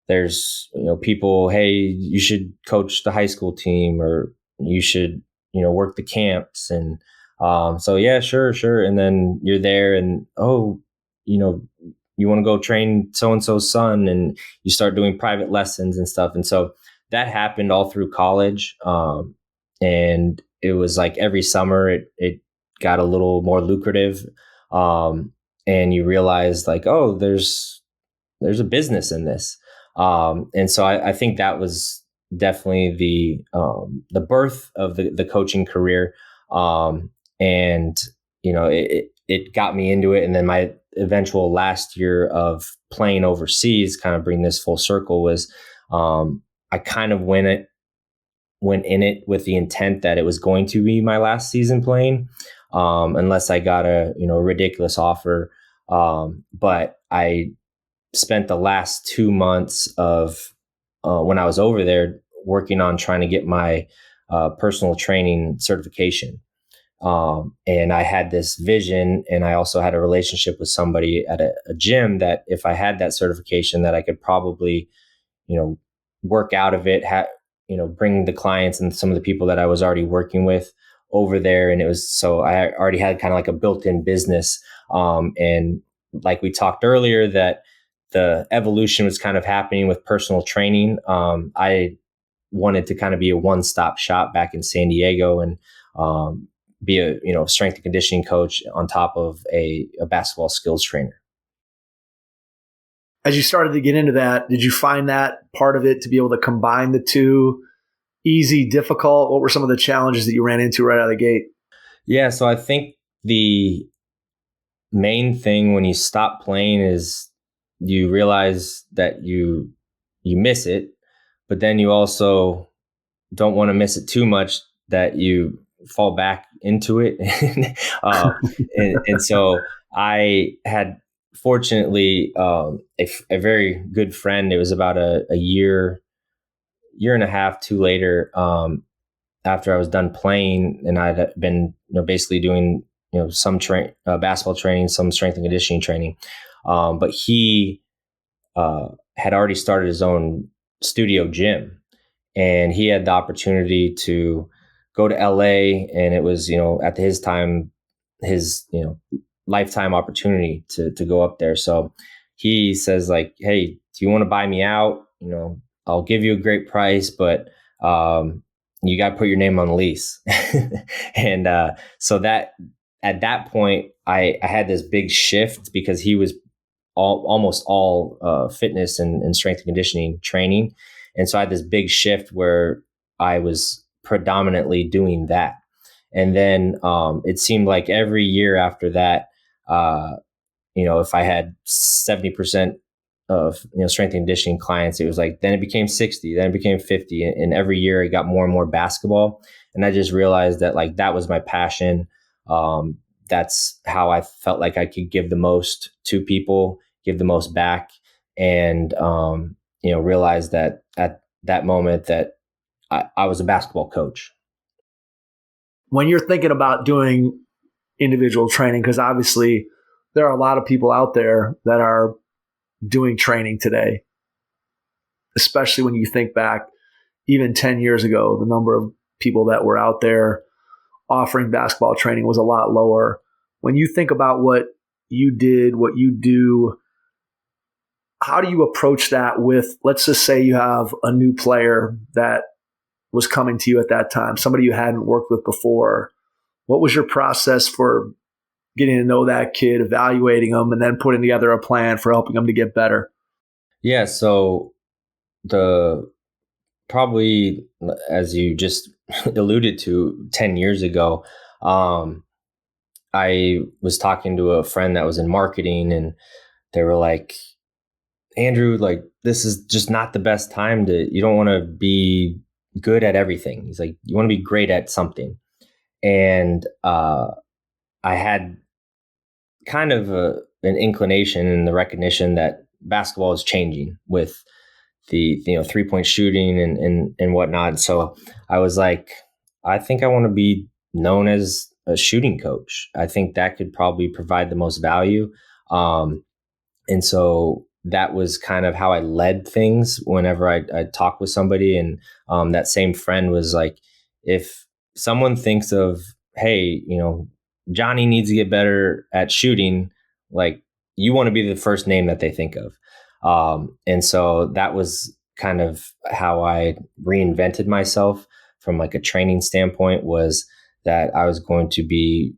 there's, people, hey, you should coach the high school team, or you should, work the camps. And so, yeah, sure. And then you're there and, you want to go train so-and-so's son, and you start doing private lessons and stuff. And so that happened all through college. And it was like every summer it got a little more lucrative. And you realize like, oh, there's a business in this. And so I think that was definitely the birth of the coaching career. And, it got me into it. And then my eventual last year of playing overseas, kind of bring this full circle, was I kind of went in it with the intent that it was going to be my last season playing, unless I got a ridiculous offer. But I spent the last 2 months of when I was over there working on trying to get my personal training certification. And I had this vision, and I also had a relationship with somebody at a gym that if I had that certification, that I could probably, work out of it, bring the clients and some of the people that I was already working with over there. And it was, so I already had kind of like a built-in business. And like we talked earlier, that the evolution was kind of happening with personal training. I wanted to kind of be a one-stop shop back in San Diego, and be a strength and conditioning coach on top of a basketball skills trainer. As you started to get into that, did you find that part of it to be able to combine the two easy, difficult? What were some of the challenges that you ran into right out of the gate? Yeah, so I think the main thing when you stop playing is you realize that you miss it, but then you also don't want to miss it too much that you fall back into it. And so I had, fortunately, a very good friend. It was about a year and a half, two later, after I was done playing, and I'd been basically doing some basketball training, some strength and conditioning training. But he had already started his own studio gym, and he had the opportunity to go to LA, and it was, at his time, his, lifetime opportunity to go up there. So he says like, hey, do you want to buy me out? I'll give you a great price, but you got to put your name on the lease. And so that at that point, I had this big shift, because he was almost all fitness and strength and conditioning training. And so I had this big shift where I was predominantly doing that. And then it seemed like every year after that, if I had 70% of strength and conditioning clients, it was like, then it became 60, then it became 50, and every year it got more and more basketball. And I just realized that like that was my passion. That's how I felt like I could give the most to people, give the most back, and realize that at that moment that I was a basketball coach. When you're thinking about doing individual training, because obviously there are a lot of people out there that are doing training today, especially when you think back, even 10 years ago, the number of people that were out there offering basketball training was a lot lower. When you think about what you did, what you do, how do you approach that with, let's just say you have a new player that was coming to you at that time, somebody you hadn't worked with before? What was your process for getting to know that kid, evaluating them, and then putting together a plan for helping them to get better? Yeah, so probably, as you just alluded to, 10 years ago, I was talking to a friend that was in marketing, and they were like, Andrew, like, this is just not the best time you don't want to be good at everything. He's like, you want to be great at something. And I had kind of an inclination and the recognition that basketball is changing with the 3-point shooting and whatnot. So I was like, I think I want to be known as a shooting coach. I think that could probably provide the most value. And so that was kind of how I led things whenever I talked with somebody. And that same friend was like, if someone thinks of, hey, Johnny needs to get better at shooting, like, you want to be the first name that they think of. And so that was kind of how I reinvented myself from like a training standpoint, was that I was going to be,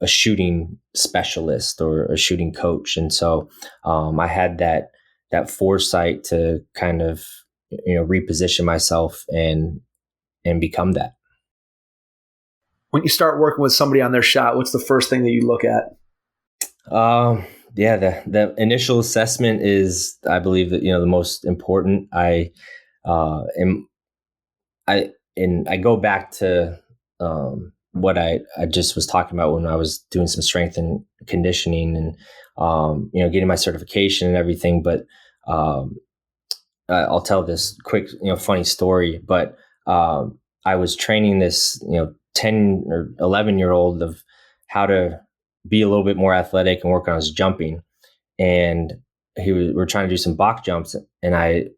a shooting specialist or a shooting coach. And so I had that foresight to kind of, reposition myself and become that. When you start working with somebody on their shot, what's the first thing that you look at? Yeah, the initial assessment is, I believe, that the most important. I go back to what I just was talking about when I was doing some strength and conditioning and getting my certification and everything. But I'll tell this quick funny story. But I was training this 10 or 11-year-old of how to be a little bit more athletic and work on his jumping. And we're trying to do some box jumps. And I,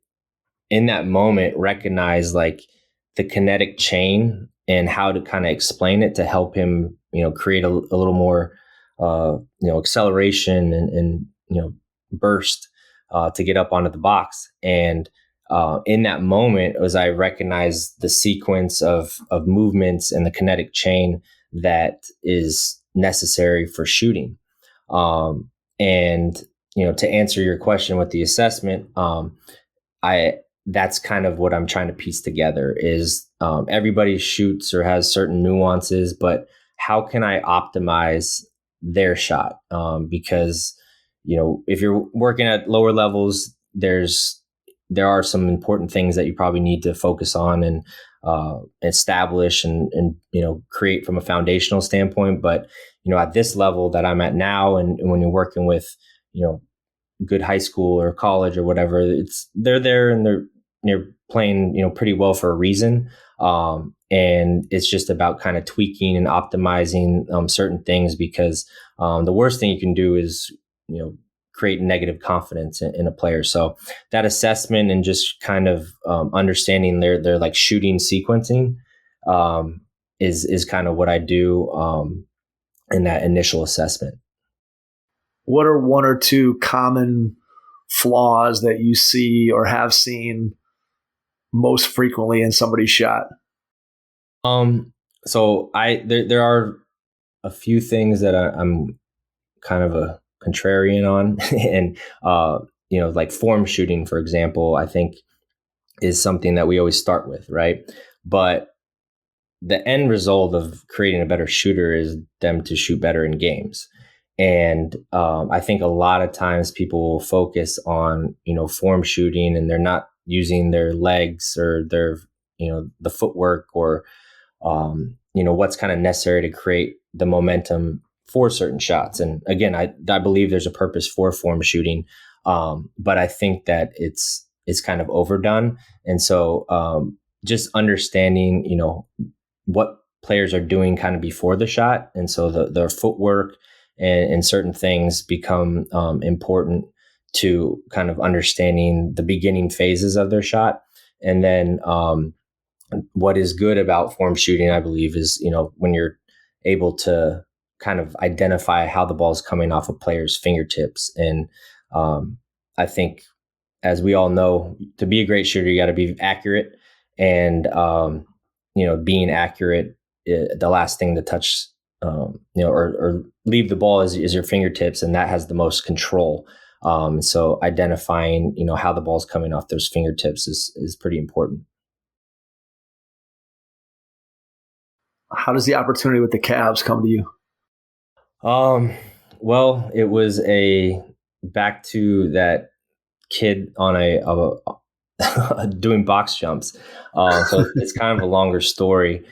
in that moment, recognized like the kinetic chain and how to kind of explain it to help him, create a little more, acceleration and burst to get up onto the box. And in that moment, as I recognized the sequence of movements and the kinetic chain that is necessary for shooting. And, to answer your question with the assessment, that's kind of what I'm trying to piece together is everybody shoots or has certain nuances, but how can I optimize their shot? Because, if you're working at lower levels, there are some important things that you probably need to focus on and establish and create from a foundational standpoint. But, at this level that I'm at now, and when you're working with, good high school or college or whatever, they're there and they're playing, pretty well for a reason. And it's just about kind of tweaking and optimizing certain things, because the worst thing you can do is, create negative confidence in a player. So that assessment and just kind of understanding their like shooting sequencing is kind of what I do in that initial assessment. What are one or two common flaws that you see or have seen most frequently in somebody's shot? So there are a few things that I'm kind of a contrarian on, and like form shooting, for example, I think is something that we always start with, right? But the end result of creating a better shooter is them to shoot better in games. And I think a lot of times people will focus on, form shooting, and they're not using their legs or their, the footwork or, what's kind of necessary to create the momentum for certain shots. And again, I believe there's a purpose for form shooting. But I think that it's kind of overdone. And so just understanding, what players are doing kind of before the shot. And so their footwork and certain things become important to kind of understanding the beginning phases of their shot. And then what is good about form shooting, I believe, is, when you're able to kind of identify how the ball is coming off a player's fingertips. And I think, as we all know, to be a great shooter, you got to be accurate. And, being accurate, the last thing to touch, or leave the ball is your fingertips, and that has the most control. So identifying, how the ball's coming off those fingertips is pretty important. How does the opportunity with the Cavs come to you? Well, it was back to that kid on doing box jumps. So it's kind of a longer story.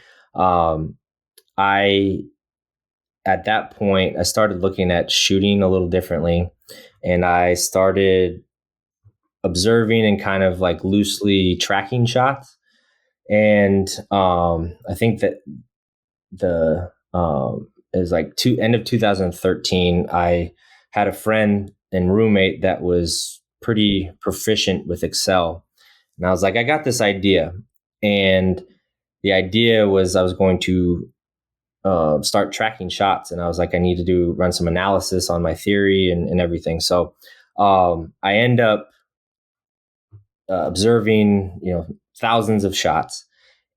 At that point, I started looking at shooting a little differently, and I started observing and kind of like loosely tracking shots. And I think that it was like end of 2013. I had a friend and roommate that was pretty proficient with Excel, and I was like, I got this idea, and the idea was I was going to start tracking shots, and I was like, I need to run some analysis on my theory and everything. So I end up observing, thousands of shots,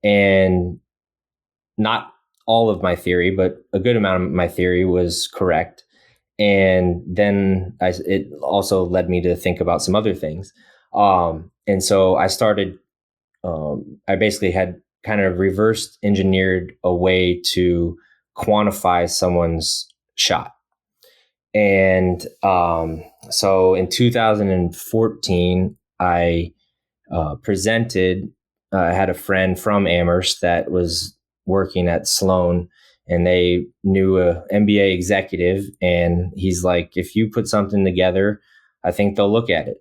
and not all of my theory, but a good amount of my theory was correct. And then it also led me to think about some other things. And so I started, I basically had kind of reverse engineered a way to quantify someone's shot. And so in 2014, I presented, I had a friend from Amherst that was working at Sloan, and they knew a MBA executive, and he's like, if you put something together, I think they'll look at it.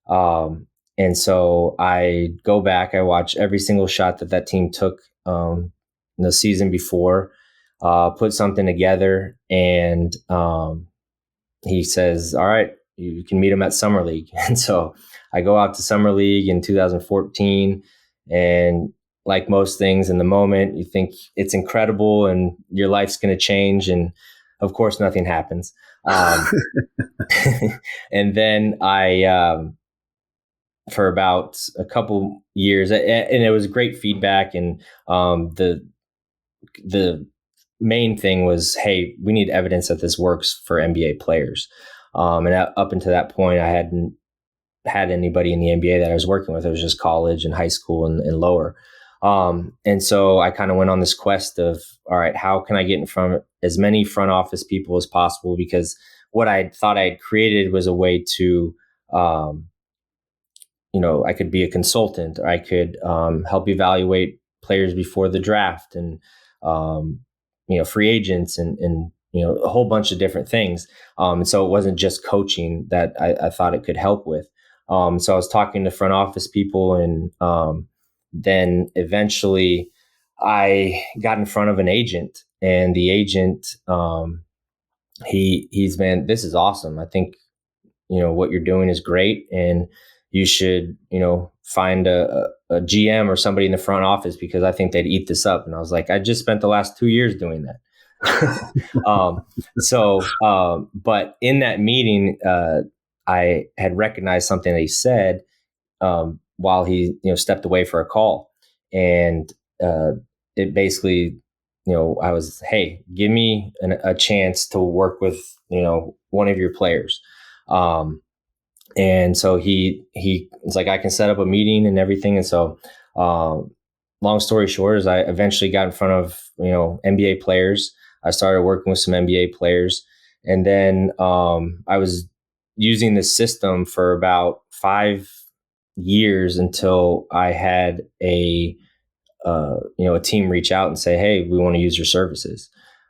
And so I go back, I watch every single shot that team took in the season before, put something together, and he says, all right, you can meet him at Summer League. And so I go out to Summer League in 2014, and like most things in the moment, you think it's incredible and your life's going to change. And of course, nothing happens. And then for about a couple years, and it was great feedback. And the main thing was, hey, we need evidence that this works for NBA players. And up until that point, I hadn't had anybody in the NBA that I was working with. It was just college and high school and lower. And so I kind of went on this quest of, all right, how can I get in front of as many front office people as possible? Because what I thought I had created was a way to, I could be a consultant, or I could help evaluate players before the draft, and, free agents, and a whole bunch of different things. And so it wasn't just coaching that I thought it could help with. So I was talking to front office people, and then eventually I got in front of an agent, and the agent, he's man, this is awesome. I think, what you're doing is great, and you should, find a GM or somebody in the front office, because I think they'd eat this up. And I was like, I just spent the last 2 years doing that. But in that meeting, I had recognized something that he said, while he, stepped away for a call. And it basically, I was, hey, give me a chance to work with, one of your players. And so he was like, I can set up a meeting and everything. And so long story short is I eventually got in front of, NBA players. I started working with some NBA players. And then I was using this system for about 5 years until I had a team reach out and say, hey, we want to use your services.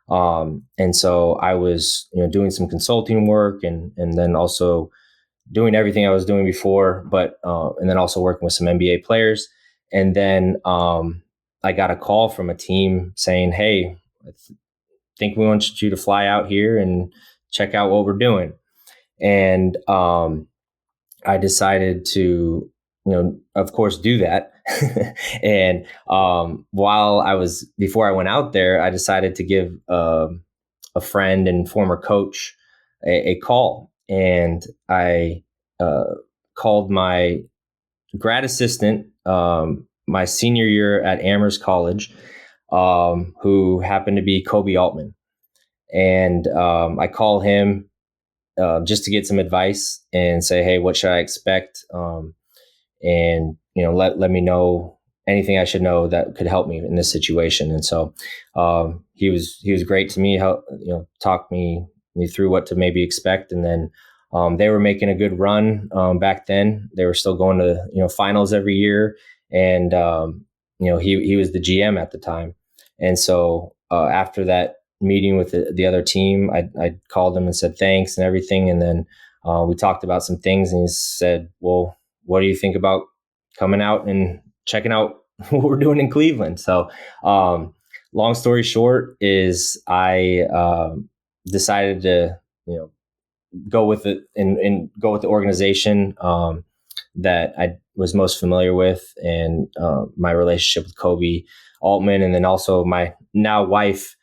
And so I was, doing some consulting work, and then also doing everything I was doing before, but and then also working with some NBA players. And then I got a call from a team saying, hey, I think we want you to fly out here and check out what we're doing. And I decided to, of course, do that. And before I went out there, I decided to give a friend and former coach a call. And I called my grad assistant my senior year at Amherst College, who happened to be Kobe Altman. And I call him just to get some advice and say, hey, what should I expect? And let me know anything I should know that could help me in this situation. And so he was great to me. Talked me through what to maybe expect. And then they were making a good run back then. They were still going to finals every year, and he was the GM at the time. And so after that meeting with the other team, I called him and said thanks and everything. And then we talked about some things, and he said, well, what do you think about coming out and checking out what we're doing in Cleveland? So long story short is I decided to go with it and go with the organization that I was most familiar with, and my relationship with Kobe Altman, and then also my now wife.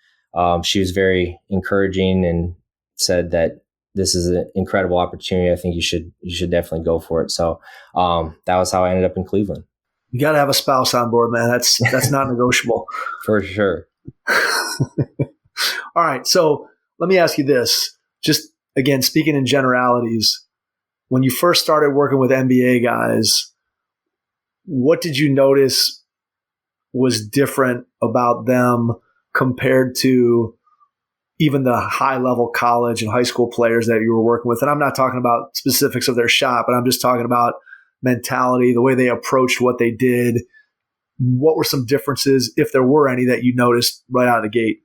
She was very encouraging and said that this is an incredible opportunity. I think you should definitely go for it. So that was how I ended up in Cleveland. You got to have a spouse on board, man. That's not negotiable. For sure. All right. So let me ask you this. Just again, speaking in generalities, when you first started working with NBA guys, what did you notice was different about them compared to even the high-level college and high school players that you were working with? And I'm not talking about specifics of their shot, but I'm just talking about mentality, the way they approached what they did. What were some differences, if there were any, that you noticed right out of the gate?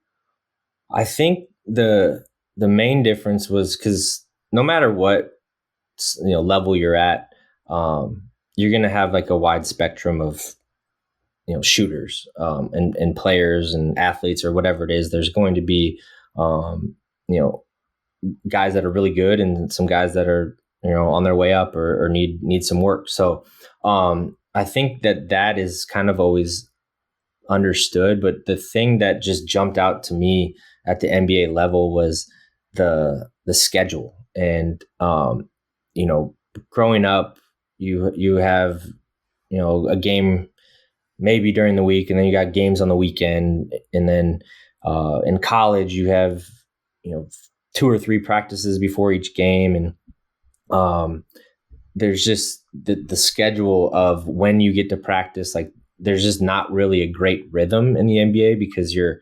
I think the main difference was because no matter what level you're at, you're going to have like a wide spectrum of shooters and players and athletes or whatever it is. There's going to be guys that are really good and some guys that are on their way up or need some work. So I think that is kind of always understood. But the thing that just jumped out to me at the NBA level was the schedule. And growing up, you have a game maybe during the week, and then you got games on the weekend, and then in college you have 2 or 3 practices before each game, and there's just the schedule of when you get to practice. Like there's just not really a great rhythm in the NBA because you're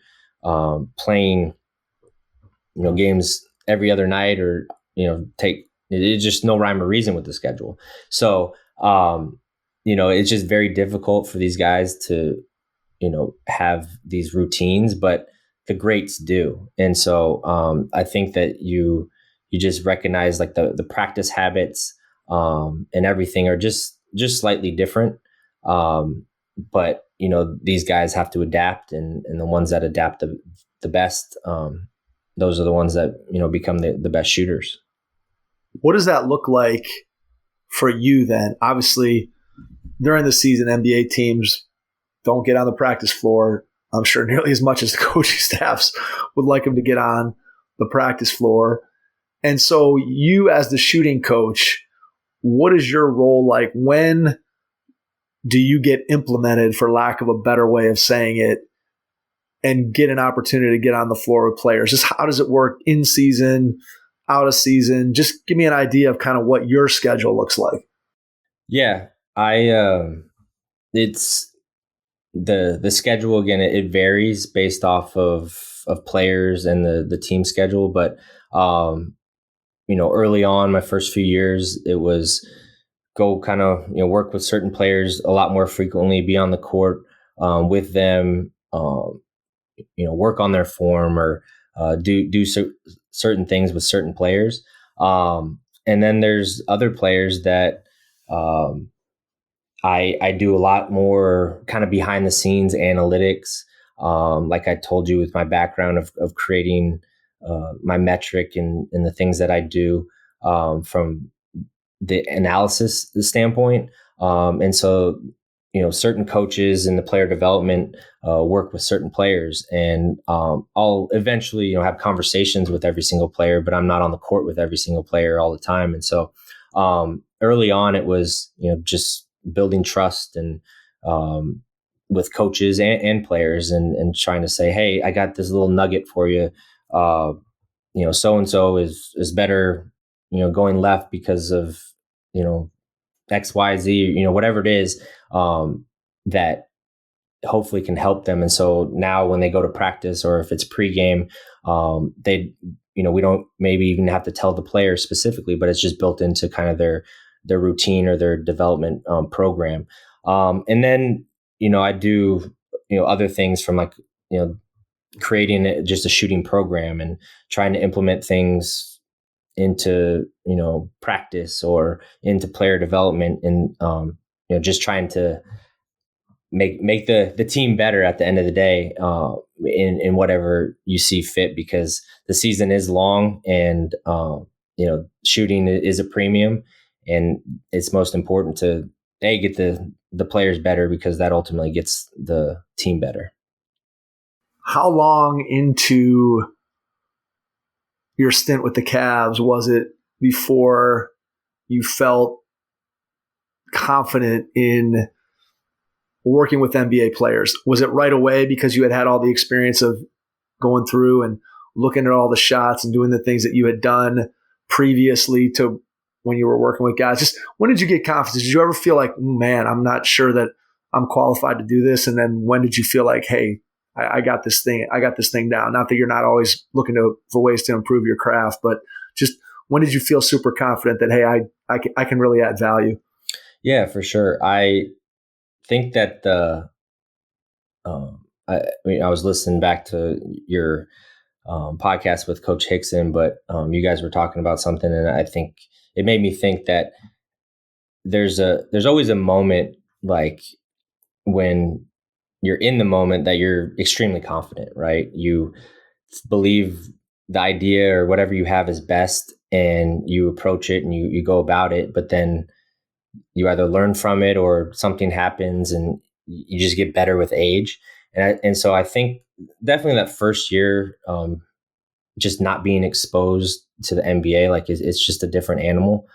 playing games every other night, or it's just no rhyme or reason with the schedule. So it's just very difficult for these guys to have these routines, but the greats do. And so I think that you just recognize like the practice habits and everything are just slightly different. But these guys have to adapt, and the ones that adapt the best, those are the ones that become the best shooters. What does that look like for you then? Obviously, during the season, NBA teams don't get on the practice floor, I'm sure, nearly as much as the coaching staffs would like them to get on the practice floor. And so you, as the shooting coach, what is your role like? When do you get implemented, for lack of a better way of saying it, and get an opportunity to get on the floor with players? Just how does it work in season, out of season? Just give me an idea of kind of what your schedule looks like. Yeah, it's the schedule again. It varies based off of players and the team schedule. But early on, my first few years, it was go kind of work with certain players a lot more frequently, be on the court with them, work on their form, or do certain things with certain players. And then there's other players that I do a lot more kind of behind the scenes analytics. Like I told you, with my background of creating my metric and the things that I do from the analysis standpoint. And so certain coaches in the player development work with certain players, and I'll eventually, have conversations with every single player, but I'm not on the court with every single player all the time. And so early on, it was, just building trust and with coaches and players, and trying to say, hey, I got this little nugget for you. So-and-so is better, going left because of, X, Y, Z, whatever it is, that hopefully can help them. And so now when they go to practice, or if it's pregame, we don't maybe even have to tell the player specifically, but it's just built into kind of their routine or their development program. And then, I do, other things from like, creating just a shooting program and trying to implement things into, practice or into player development, and, just trying to make the team better at the end of the day, in whatever you see fit, because the season is long, and, shooting is a premium, and it's most important to get the players better, because that ultimately gets the team better. How long into your stint with the Cavs was it before you felt confident in working with NBA players? Was it right away because you had all the experience of going through and looking at all the shots and doing the things that you had done previously to when you were working with guys? Just when did you get confidence? Did you ever feel like, man, I'm not sure that I'm qualified to do this? And then when did you feel like, hey, I got this thing. I got this thing down. Not that you're not always looking for ways to improve your craft, but just when did you feel super confident that, hey, I can really add value? Yeah, for sure. I think that I was listening back to your podcast with Coach Hickson, but you guys were talking about something, and I think it made me think that there's always a moment, like when you're in the moment, that you're extremely confident, right? You believe the idea or whatever you have is best, and you approach it and you go about it, but then you either learn from it or something happens and you just get better with age. And so I think definitely that first year, just not being exposed to the NBA, like it's just a different animal.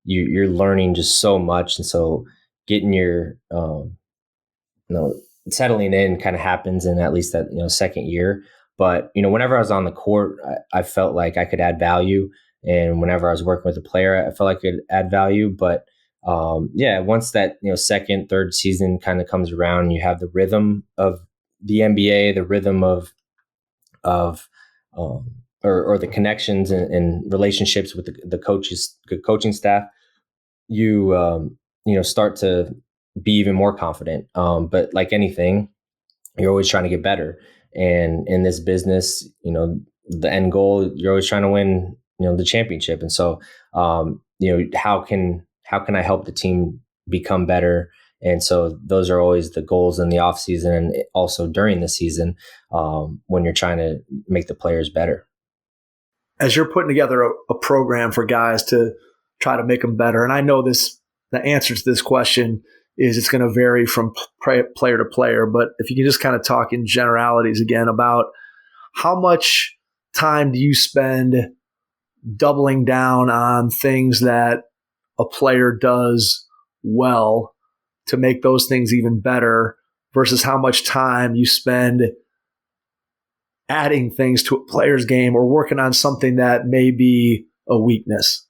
You're learning just so much. And so getting your, settling in kind of happens in at least that, second year. But, whenever I was on the court, I felt like I could add value. And whenever I was working with a player, I felt like I could add value. But once that, second, third season kind of comes around, you have the rhythm of the NBA, the rhythm of or the connections and relationships with the coaches, the coaching staff, you start to be even more confident. But like anything, you're always trying to get better. And in this business, the end goal, you're always trying to win, the championship. And so, how can I help the team become better? And so those are always the goals in the off season, and also during the season, when you're trying to make the players better. As you're putting together a program for guys to try to make them better, and I know the answer to this question is it's going to vary from player to player, but if you can just kind of talk in generalities again about how much time do you spend doubling down on things that a player does well to make those things even better versus how much time you spend adding things to a player's game or working on something that may be a weakness?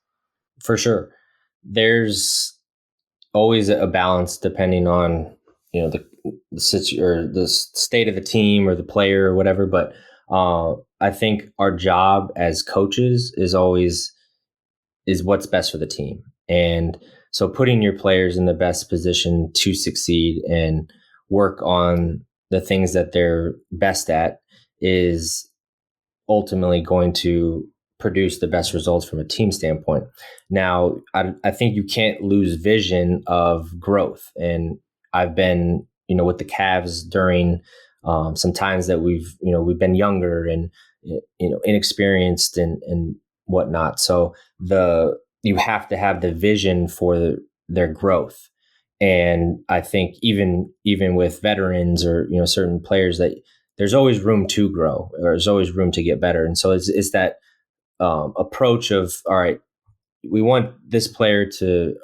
For sure. There's always a balance depending on, the state of the team or the player or whatever. But I think our job as coaches is what's best for the team. And so putting your players in the best position to succeed and work on the things that they're best at is ultimately going to produce the best results from a team standpoint. Now, I think you can't lose vision of growth. And I've been, with the Cavs during some times that we've been younger and, inexperienced and whatnot. So you have to have the vision for their growth. And I think even with veterans or, certain players, that there's always room to grow, or there's always room to get better. And so it's that approach of, all right, we want this player to,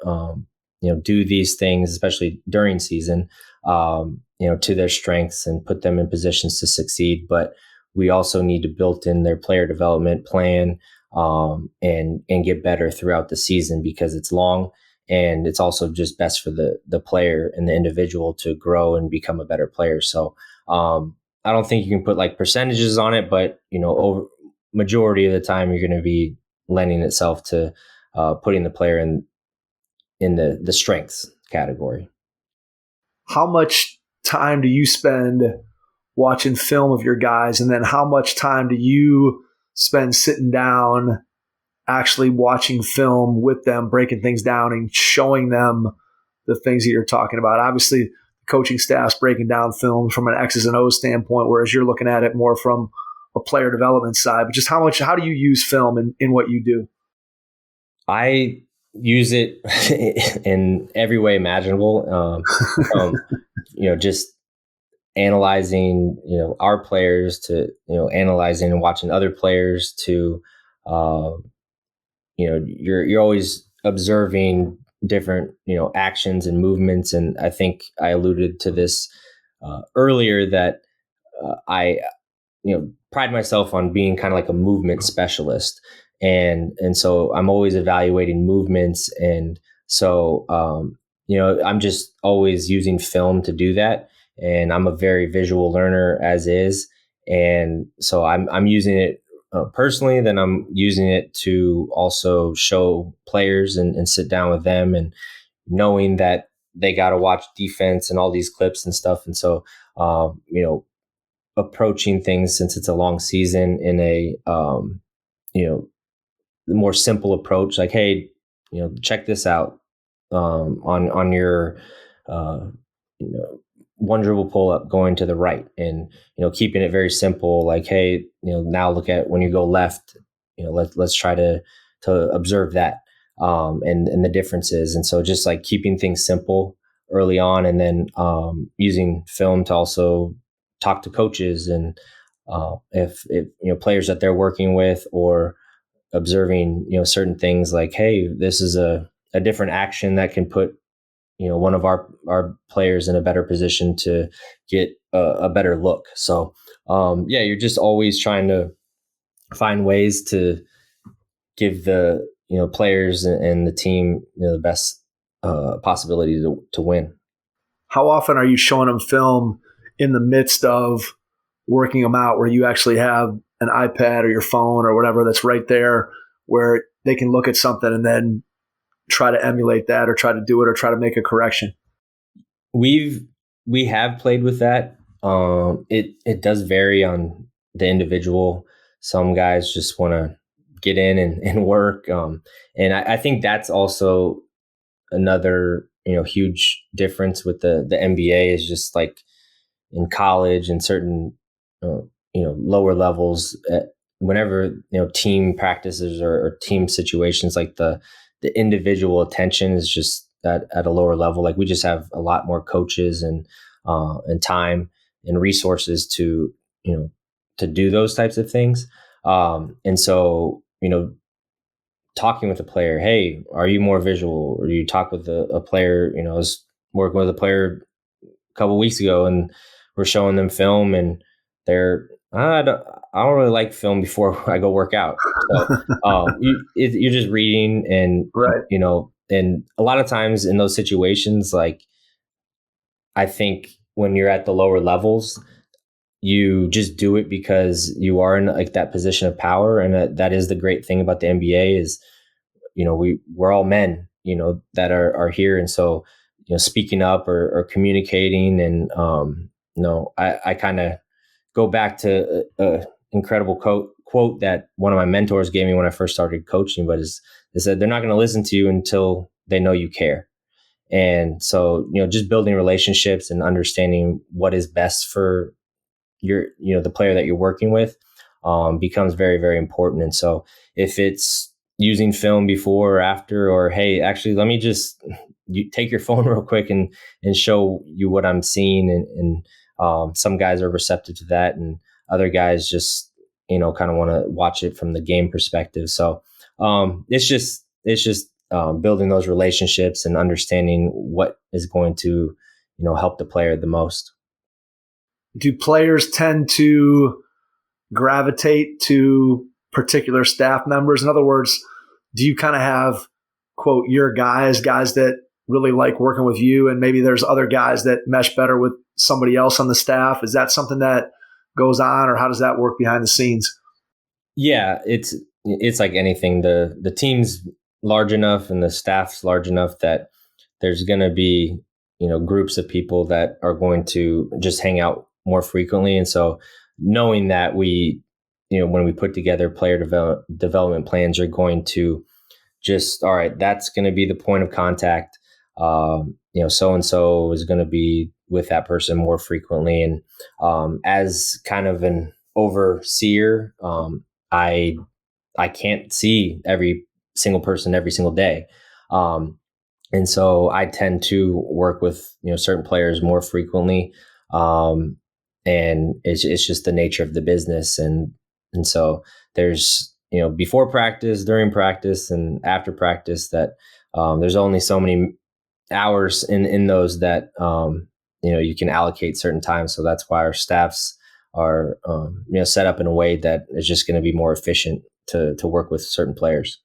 do these things, especially during season, to their strengths and put them in positions to succeed. But we also need to build in their player development plan, and get better throughout the season, because it's long, and it's also just best for the player and the individual to grow and become a better player. So I don't think you can put like percentages on it, but over majority of the time you're going to be lending itself to putting the player in the strengths category. How much time do you spend watching film of your guys, and then how much time do you spend sitting down actually watching film with them, breaking things down and showing them the things that you're talking about? Obviously, the coaching staff's breaking down film from an X's and O's standpoint, whereas you're looking at it more from a player development side. But just how do you use film in what you do? I use it in every way imaginable. Just analyzing, our players, to, analyzing and watching other players, to, you're always observing different, actions and movements. And I think I alluded to this earlier, that I, pride myself on being kind of like a movement specialist. And so I'm always evaluating movements. And so, I'm just always using film to do that. And I'm a very visual learner as is. And so I'm using it personally, then I'm using it to also show players and sit down with them, and knowing that they got to watch defense and all these clips and stuff. And so, approaching things, since it's a long season, in a, more simple approach, like, hey, check this out, on your, one dribble pull up going to the right, and, keeping it very simple, like, hey, now look at when you go left, let's try to observe that, and the differences. And so just like keeping things simple early on, and then, using film to also talk to coaches, and, if players that they're working with, or observing, certain things, like, hey, this is a different action that can put, one of our players in a better position to get a better look. So, you're just always trying to find ways to give the, players and the team, the best possibility to win. How often are you showing them film in the midst of working them out, where you actually have an iPad or your phone or whatever that's right there, where they can look at something and then try to emulate that, or try to do it, or try to make a correction? We have played with that. It does vary on the individual. Some guys just want to get in and work. And I think that's also another, huge difference with the NBA, is just like in college and certain, lower levels, whenever, team practices or team situations, like the individual attention is just at a lower level. Like, we just have a lot more coaches and time and resources to, to do those types of things. And so, talking with a player, hey, are you more visual? Or you talk with a player, I was working with a player a couple of weeks ago, and we're showing them film, and they're, I don't really like film before I go work out. So you're just reading, and, right. And a lot of times in those situations, like, I think when you're at the lower levels, you just do it because you are in like that position of power. And that is the great thing about the NBA is, we're all men, that are here. And so, speaking up or communicating, and, I kind of go back to a incredible quote that one of my mentors gave me when I first started coaching, but they said, they're not going to listen to you until they know you care. And so, just building relationships and understanding what is best for the player that you're working with, becomes very, very important. And so if it's using film before or after, or, hey, actually, let me just you take your phone real quick and show you what I'm seeing. And some guys are receptive to that, and other guys just, kind of want to watch it from the game perspective. So it's just building those relationships and understanding what is going to, help the player the most. Do players tend to gravitate to particular staff members? In other words, do you kind of have, quote, your guys that really like working with you, and maybe there's other guys that mesh better with somebody else on the staff? Is that something that goes on, or how does that work behind the scenes? Yeah, it's like anything. The team's large enough and the staff's large enough that there's going to be, groups of people that are going to just hang out more frequently. And so knowing that we, when we put together player development plans, are going to just, all right, that's going to be the point of contact. So-and-so is going to be with that person more frequently. And as kind of an overseer, I can't see every single person every single day. And so I tend to work with, certain players more frequently. And it's just the nature of the business. And so there's, before practice, during practice, and after practice, that there's only so many hours in those that, you can allocate certain times. So that's why our staffs are, set up in a way that is just going to be more efficient to work with certain players.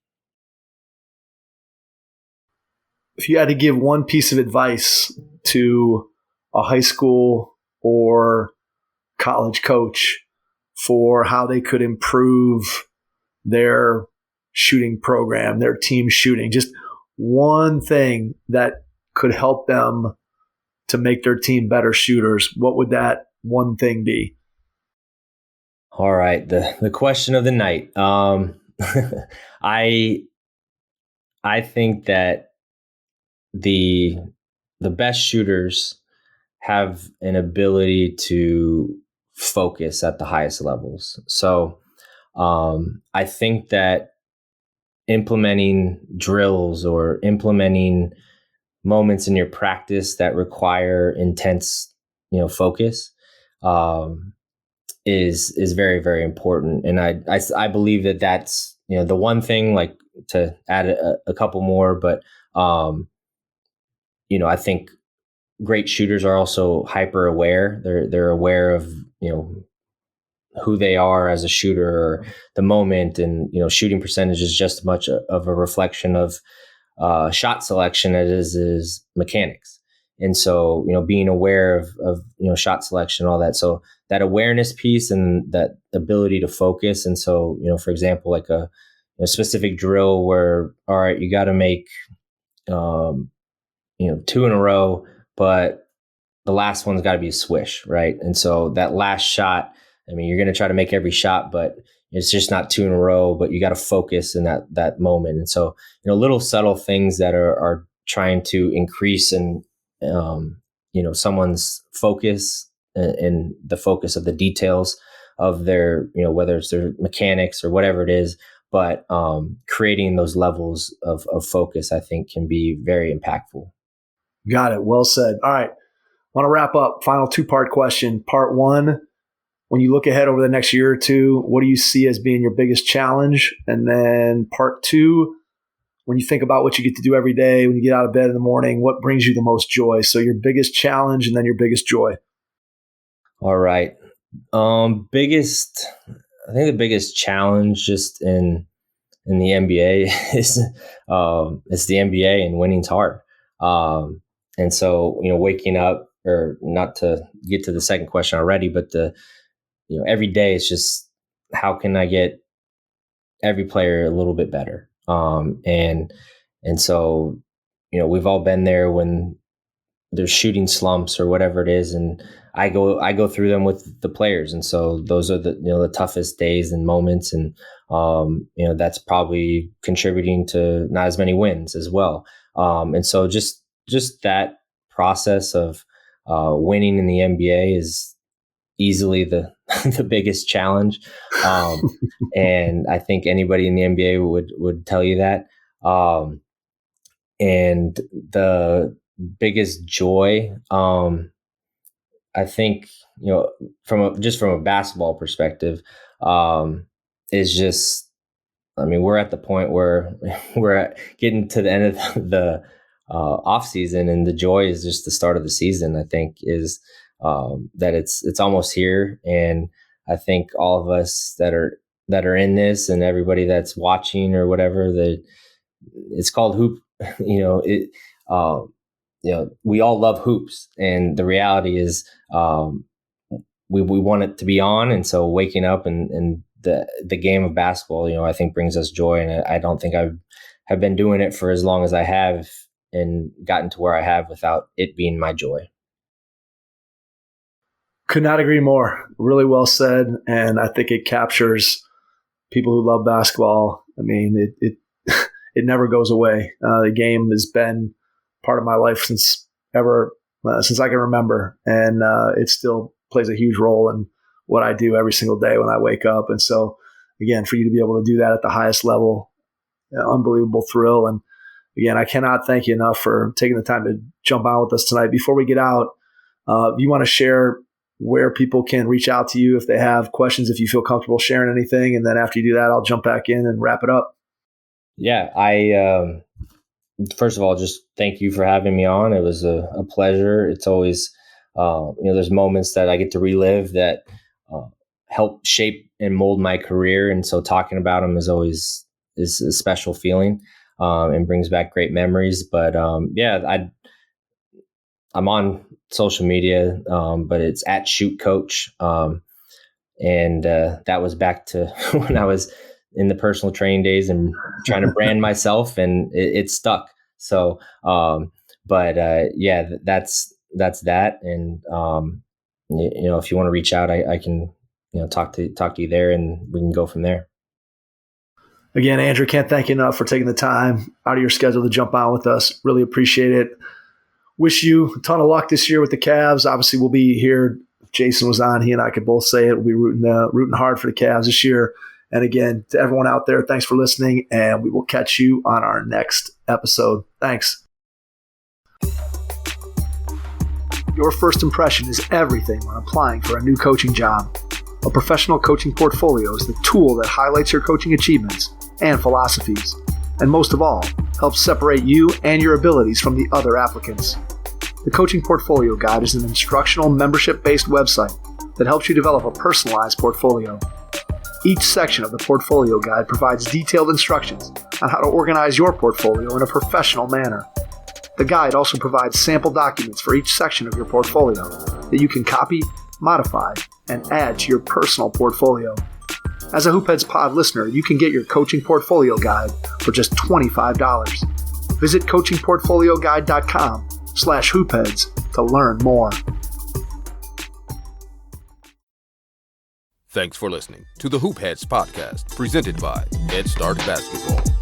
If you had to give one piece of advice to a high school or college coach for how they could improve their shooting program, their team shooting, just one thing that could help them to make their team better shooters, what would that one thing be? All right. The question of the night. I think that the best shooters have an ability to focus at the highest levels. So I think that implementing drills or implementing moments in your practice that require intense, focus is very, very important. And I believe that that's, the one thing, like, to add a couple more, but I think great shooters are also hyper aware. They're aware of, who they are as a shooter, or the moment, and, shooting percentage is just as much of a reflection of shot selection as is mechanics. And so, being aware of shot selection, all that. So that awareness piece and that ability to focus. And so, for example, like a specific drill where, all right, you got to make, 2 in a row, but the last one's got to be a swish, right? And so that last shot, you're going to try to make every shot, but it's just not 2 in a row, but you got to focus in that moment. And so, little subtle things that are trying to increase and, someone's focus and the focus of the details of their, whether it's their mechanics or whatever it is, but creating those levels of focus, I think, can be very impactful. Got it. Well said. All right. I want to wrap up. Final 2-part question. Part 1, when you look ahead over the next year or two, what do you see as being your biggest challenge? And then part 2, when you think about what you get to do every day, when you get out of bed in the morning, what brings you the most joy? So your biggest challenge and then your biggest joy. All right. I think the biggest challenge just in the NBA is it's the NBA, and winning's hard. And so, waking up, or not to get to the second question already, but every day it's just, how can I get every player a little bit better? And so, we've all been there when there's shooting slumps or whatever it is. And I go through them with the players. And so those are the toughest days and moments. And, that's probably contributing to not as many wins as well. And so just that process of winning in the NBA is easily the biggest challenge. And I think anybody in the NBA would tell you that. And the biggest joy, I think, from a basketball perspective, is just, we're at the point where we're getting to the end of the off season, and the joy is just the start of the season. I think is that it's almost here, and I think all of us that are in this, and everybody that's watching or whatever, that it's called hoop. We all love hoops, and the reality is, we want it to be on. And so waking up and the game of basketball, I think brings us joy. And I don't think I have been doing it for as long as I have and gotten to where I have without it being my joy. Could not agree more. Really well said. And I think it captures people who love basketball. It never goes away. The game has been part of my life since I can remember. And it still plays a huge role in what I do every single day when I wake up. And so, again, for you to be able to do that at the highest level, unbelievable thrill. And again, I cannot thank you enough for taking the time to jump on with us tonight. Before we get out, you want to share where people can reach out to you if they have questions, if you feel comfortable sharing anything. And then after you do that, I'll jump back in and wrap it up. Yeah, I first of all, just thank you for having me on. It was a pleasure. It's always, there's moments that I get to relive that help shape and mold my career. And so talking about them is always a special feeling and brings back great memories. But I'm on social media, but it's at Shoot Coach. And that was back to when I was in the personal training days and trying to brand myself, and it stuck. So, that's that. And, if you want to reach out, I can, talk to you there, and we can go from there. Again, Andrew, can't thank you enough for taking the time out of your schedule to jump on with us. Really appreciate it. Wish you a ton of luck this year with the Cavs. Obviously, we'll be here. If Jason was on, he and I could both say it. We'll be rooting hard for the Cavs this year. And again, to everyone out there, thanks for listening, and we will catch you on our next episode. Thanks. Your first impression is everything when applying for a new coaching job. A professional coaching portfolio is the tool that highlights your coaching achievements and philosophies, and most of all, helps separate you and your abilities from the other applicants. The Coaching Portfolio Guide is an instructional membership-based website that helps you develop a personalized portfolio. Each section of the Portfolio Guide provides detailed instructions on how to organize your portfolio in a professional manner. The guide also provides sample documents for each section of your portfolio that you can copy, modify, and add to your personal portfolio. As a Hoopheads Pod listener, you can get your Coaching Portfolio Guide for just $25. Visit coachingportfolioguide.com/hoopheads to learn more. Thanks for listening to the Hoop Heads podcast, presented by Head Start Basketball.